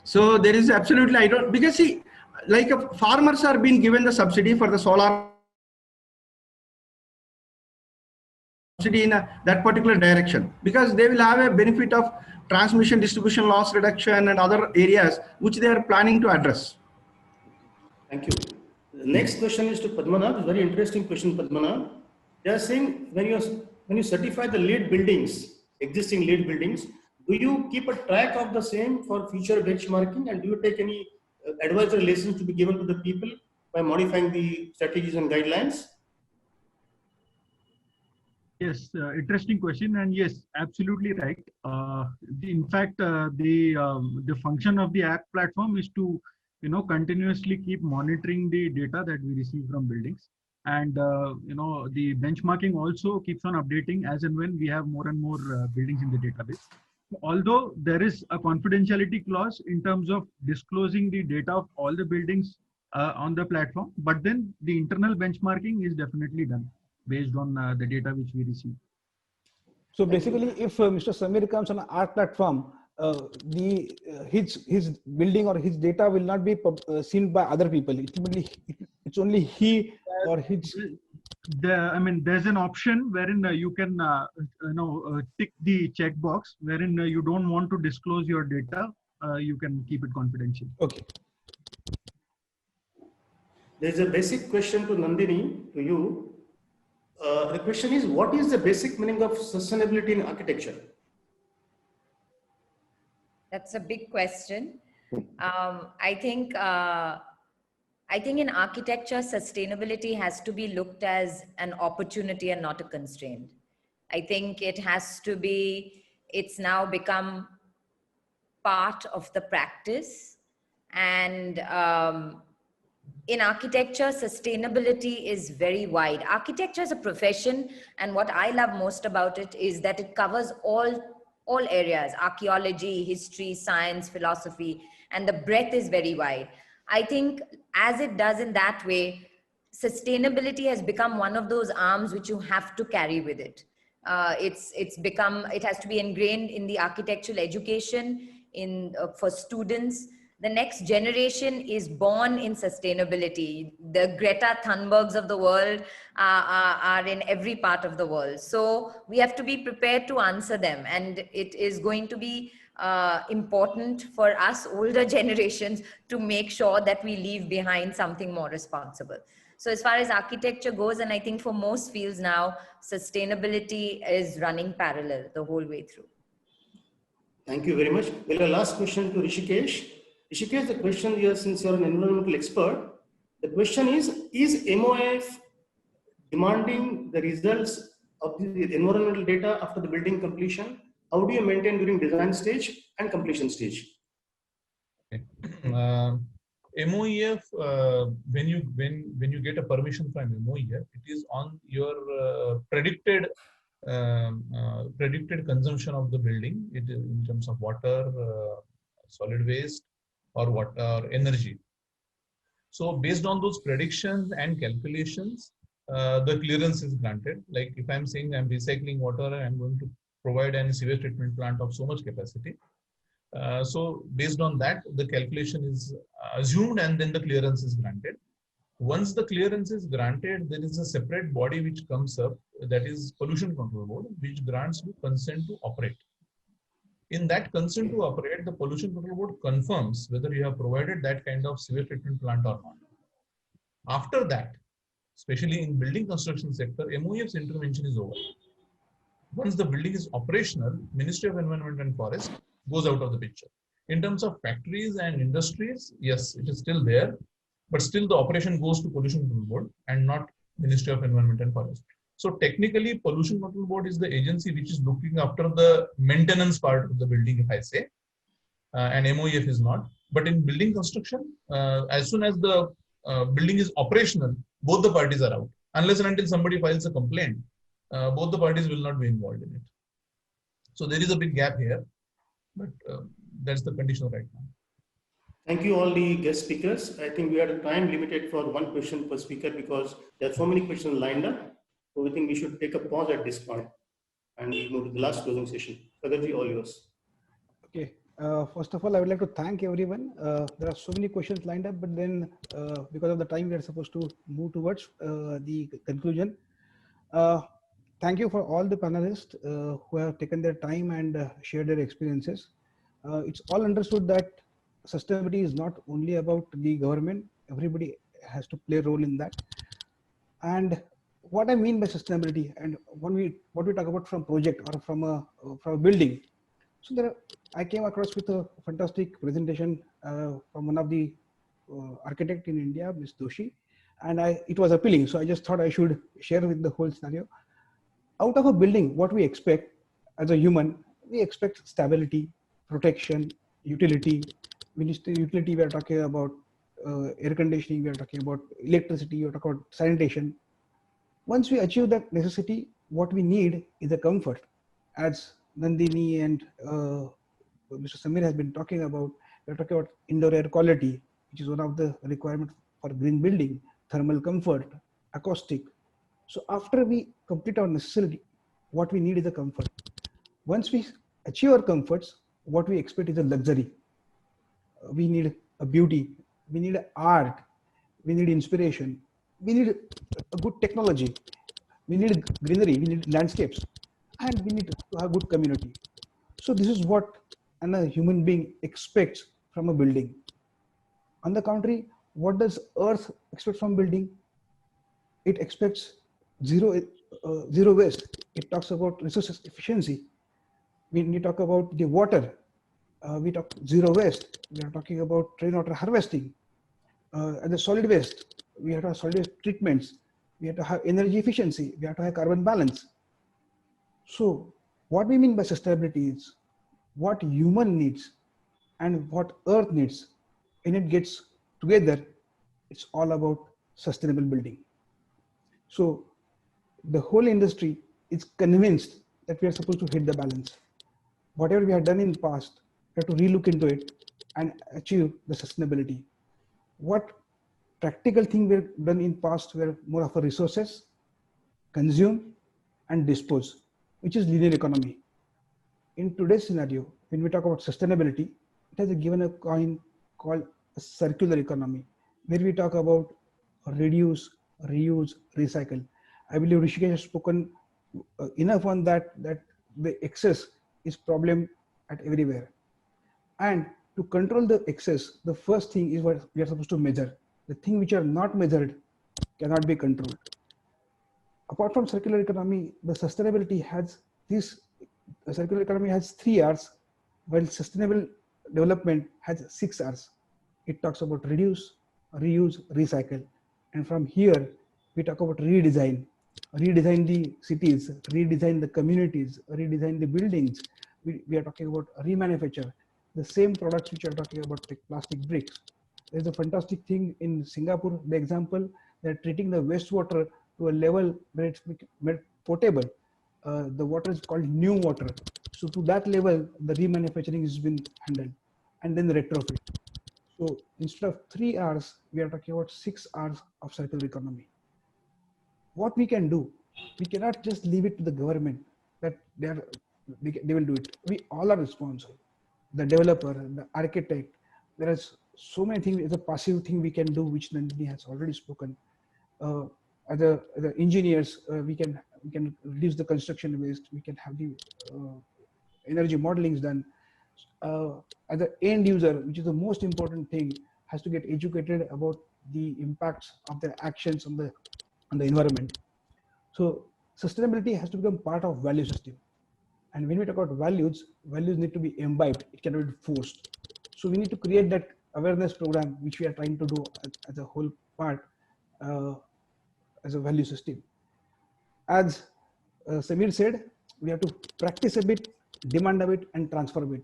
So there is absolutely, because see, like farmers are being given the subsidy for the solar subsidy in that particular direction, because they will have a benefit of transmission, distribution loss reduction and other areas which they are planning to address. Thank you. The next question is to Padmanabh. Very interesting question, Padmanabh. They are saying when you certify the lead buildings, existing lead buildings, do you keep a track of the same for future benchmarking, and do you take any advisory lessons to be given to the people by modifying the strategies and guidelines? Yes, interesting question, and yes, absolutely right. In fact, the function of the app platform is to continuously keep monitoring the data that we receive from buildings, and the benchmarking also keeps on updating as and when we have more and more buildings in the database. Although there is a confidentiality clause in terms of disclosing the data of all the buildings on the platform, but then the internal benchmarking is definitely done based on the data which we receive. So basically, if Mr. Samir comes on our platform, his building or his data will not be seen by other people. It's only he or his. There's an option wherein you can tick the checkbox wherein you don't want to disclose your data. You can keep it confidential. Okay. There's a basic question to Nandini, to you. The question is, what is the basic meaning of sustainability in architecture? That's a big question. I think in architecture, sustainability has to be looked as an opportunity and not a constraint. I think it has to be, it's now become part of the practice, and in architecture, sustainability is very wide. Architecture is a profession, and what I love most about it is that it covers all areas: archaeology, history, science, philosophy, and the breadth is very wide. I think as it does in that way, sustainability has become one of those arms which you have to carry with it. It has to be ingrained in the architectural education for students. The next generation is born in sustainability. The Greta Thunbergs of the world are in every part of the world. So we have to be prepared to answer them. And it is going to be important for us older generations to make sure that we leave behind something more responsible. So as far as architecture goes, and I think for most fields now, sustainability is running parallel the whole way through. Thank you very much. Well, a last question to Rishikesh. Rishikesh, the question here, since you're an environmental expert, the question is MOF demanding the results of the environmental data after the building completion? How do you maintain during design stage and completion stage? Okay. MOEF, when you get a permission from MOEF, it is on your predicted consumption of the building, in terms of water, solid waste, or energy. So based on those predictions and calculations, the clearance is granted. Like if I'm saying I'm recycling water, I'm going to provide a sewage treatment plant of so much capacity. So based on that, the calculation is assumed and then the clearance is granted. Once the clearance is granted, there is a separate body which comes up, that is Pollution Control Board, which grants you consent to operate. In that consent to operate, the Pollution Control Board confirms whether you have provided that kind of sewage treatment plant or not. After that, especially in building construction sector, MOEF's intervention is over. Once the building is operational, Ministry of Environment and Forest goes out of the picture. In terms of factories and industries, yes, it is still there, but still the operation goes to Pollution Control Board and not Ministry of Environment and Forest. So technically, Pollution Control Board is the agency which is looking after the maintenance part of the building, if I say, and MOEF is not. But in building construction, as soon as the building is operational, both the parties are out. Unless and until somebody files a complaint, both the parties will not be involved in it. So there is a big gap here, but that's the condition right now. Thank you all the guest speakers. I think we had a time limited for one question per speaker because there are so many questions lined up. So we think we should take a pause at this point and we'll move to the last closing session. Sagarji, all yours. Okay. First of all, I would like to thank everyone. There are so many questions lined up, but then because of the time, we are supposed to move towards the conclusion. Thank you for all the panelists who have taken their time and shared their experiences. It's all understood that sustainability is not only about the government. Everybody has to play a role in that. And what I mean by sustainability, and what we talk about from project or from a building. So I came across with a fantastic presentation from one of the architect in India, Ms. Doshi, and it was appealing. So I just thought I should share with the whole scenario. Out of a building, what we expect as a human, we expect stability, protection, utility. When you say utility, we are talking about air conditioning, we are talking about electricity, we are talking about sanitation. Once we achieve that necessity, what we need is a comfort. As Nandini and Mr. Samir has been talking about, we are talking about indoor air quality, which is one of the requirements for green building, thermal comfort, acoustic. So after we complete our necessity, what we need is a comfort. Once we achieve our comforts, what we expect is a luxury. We need a beauty, we need art, we need inspiration, we need a good technology, we need greenery, we need landscapes, and we need to have good community. So this is what a human being expects from a building. On the contrary, what does Earth expect from building? It expects zero waste. It talks about resources efficiency. When we talk about the water, we talk zero waste. We are talking about rainwater harvesting. And the solid waste, we have to have solid waste treatments. We have to have energy efficiency. We have to have carbon balance. So what we mean by sustainability is what human needs and what Earth needs, and it gets together, it's all about sustainable building. So the whole industry is convinced that we are supposed to hit the balance. Whatever we have done in the past, we have to relook into it and achieve the sustainability. What practical thing we've done in past were more of a resources, consume and dispose, which is linear economy. In today's scenario, when we talk about sustainability, it has given a coin called a circular economy, where we talk about reduce, reuse, recycle. I believe Rishikesh has spoken enough on that, that the excess is problem at everywhere. And to control the excess, the first thing is what we are supposed to measure. The things which are not measured cannot be controlled. Apart from circular economy, the sustainability has this, the circular economy has 3 R's, while sustainable development has 6 R's. It talks about reduce, reuse, recycle. And from here, we talk about redesign. Redesign the cities, redesign the communities, redesign the buildings. We are talking about remanufacture. The same products which are talking about, like plastic bricks. There's a fantastic thing in Singapore, the example, they're treating the wastewater to a level where it's made potable. The water is called new water. So to that level, the remanufacturing has been handled, and then the retrofit. So instead of 3 R's, we are talking about 6 R's of circular economy. What we can do, we cannot just leave it to the government that they will do it. We all are responsible. The developer, the architect, there is so many things. It's a passive thing we can do, which Nandini has already spoken. As the engineers, we can reduce the construction waste. We can have the energy modelings done. As an end user, which is the most important thing, has to get educated about the impacts of their actions on the environment. So sustainability has to become part of value system. And when we talk about values, values need to be imbibed. It cannot be forced. So we need to create that awareness program, which we are trying to do as a whole part, as a value system. As Samir said, we have to practice a bit, demand a bit, and transfer a bit.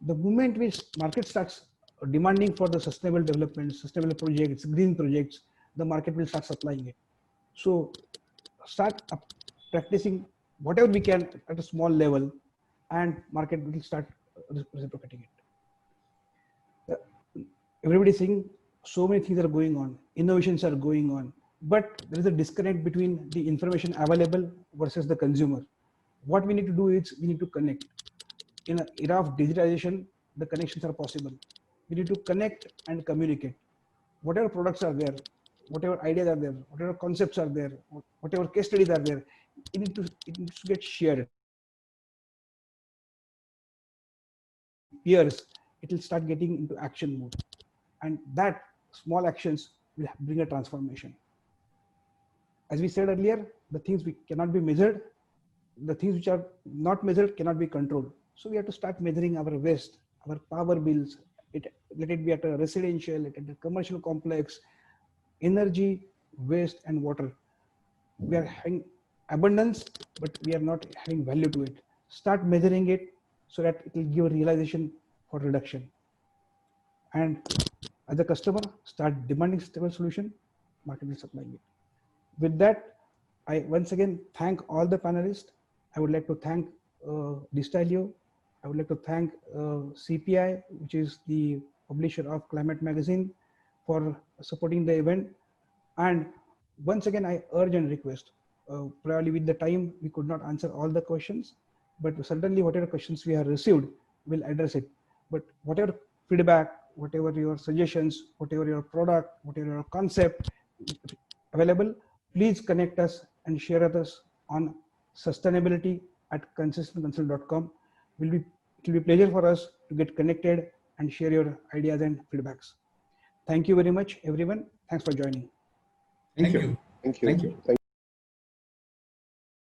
The moment which market starts demanding for the sustainable development, sustainable projects, green projects, the market will start supplying it. So start practicing whatever we can at a small level, and market will start reciprocating it. Everybody's saying so many things are going on, innovations are going on, but there is a disconnect between the information available versus the consumer. What we need to do is we need to connect. In an era of digitalization, the connections are possible. We need to connect and communicate. Whatever products are there, whatever ideas are there, whatever concepts are there, whatever case studies are there, it needs to get shared. Peers, it will start getting into action mode, and that small actions will bring a transformation. As we said earlier, the things we cannot be measured, the things which are not measured cannot be controlled. So we have to start measuring our waste, our power bills. Let it be at a residential, at a commercial complex, energy, waste, and water. We are having abundance, but we are not having value to it. Start measuring it so that it will give a realization for reduction. And as a customer, start demanding stable solution, market will supply it. With that, I once again thank all the panelists. I would like to thank Distilio. I would like to thank CPI, which is the publisher of Climate Magazine, for supporting the event. And once again, I urge and request, probably with the time, we could not answer all the questions, but certainly whatever questions we have received, we'll address it. But whatever feedback, whatever your suggestions, whatever your product, whatever your concept available, please connect us and share with us on sustainability@consistentconsult.com. It will be a pleasure for us to get connected and share your ideas and feedbacks. Thank you very much, everyone. Thanks for joining. Thank you. Thank you. Thank you.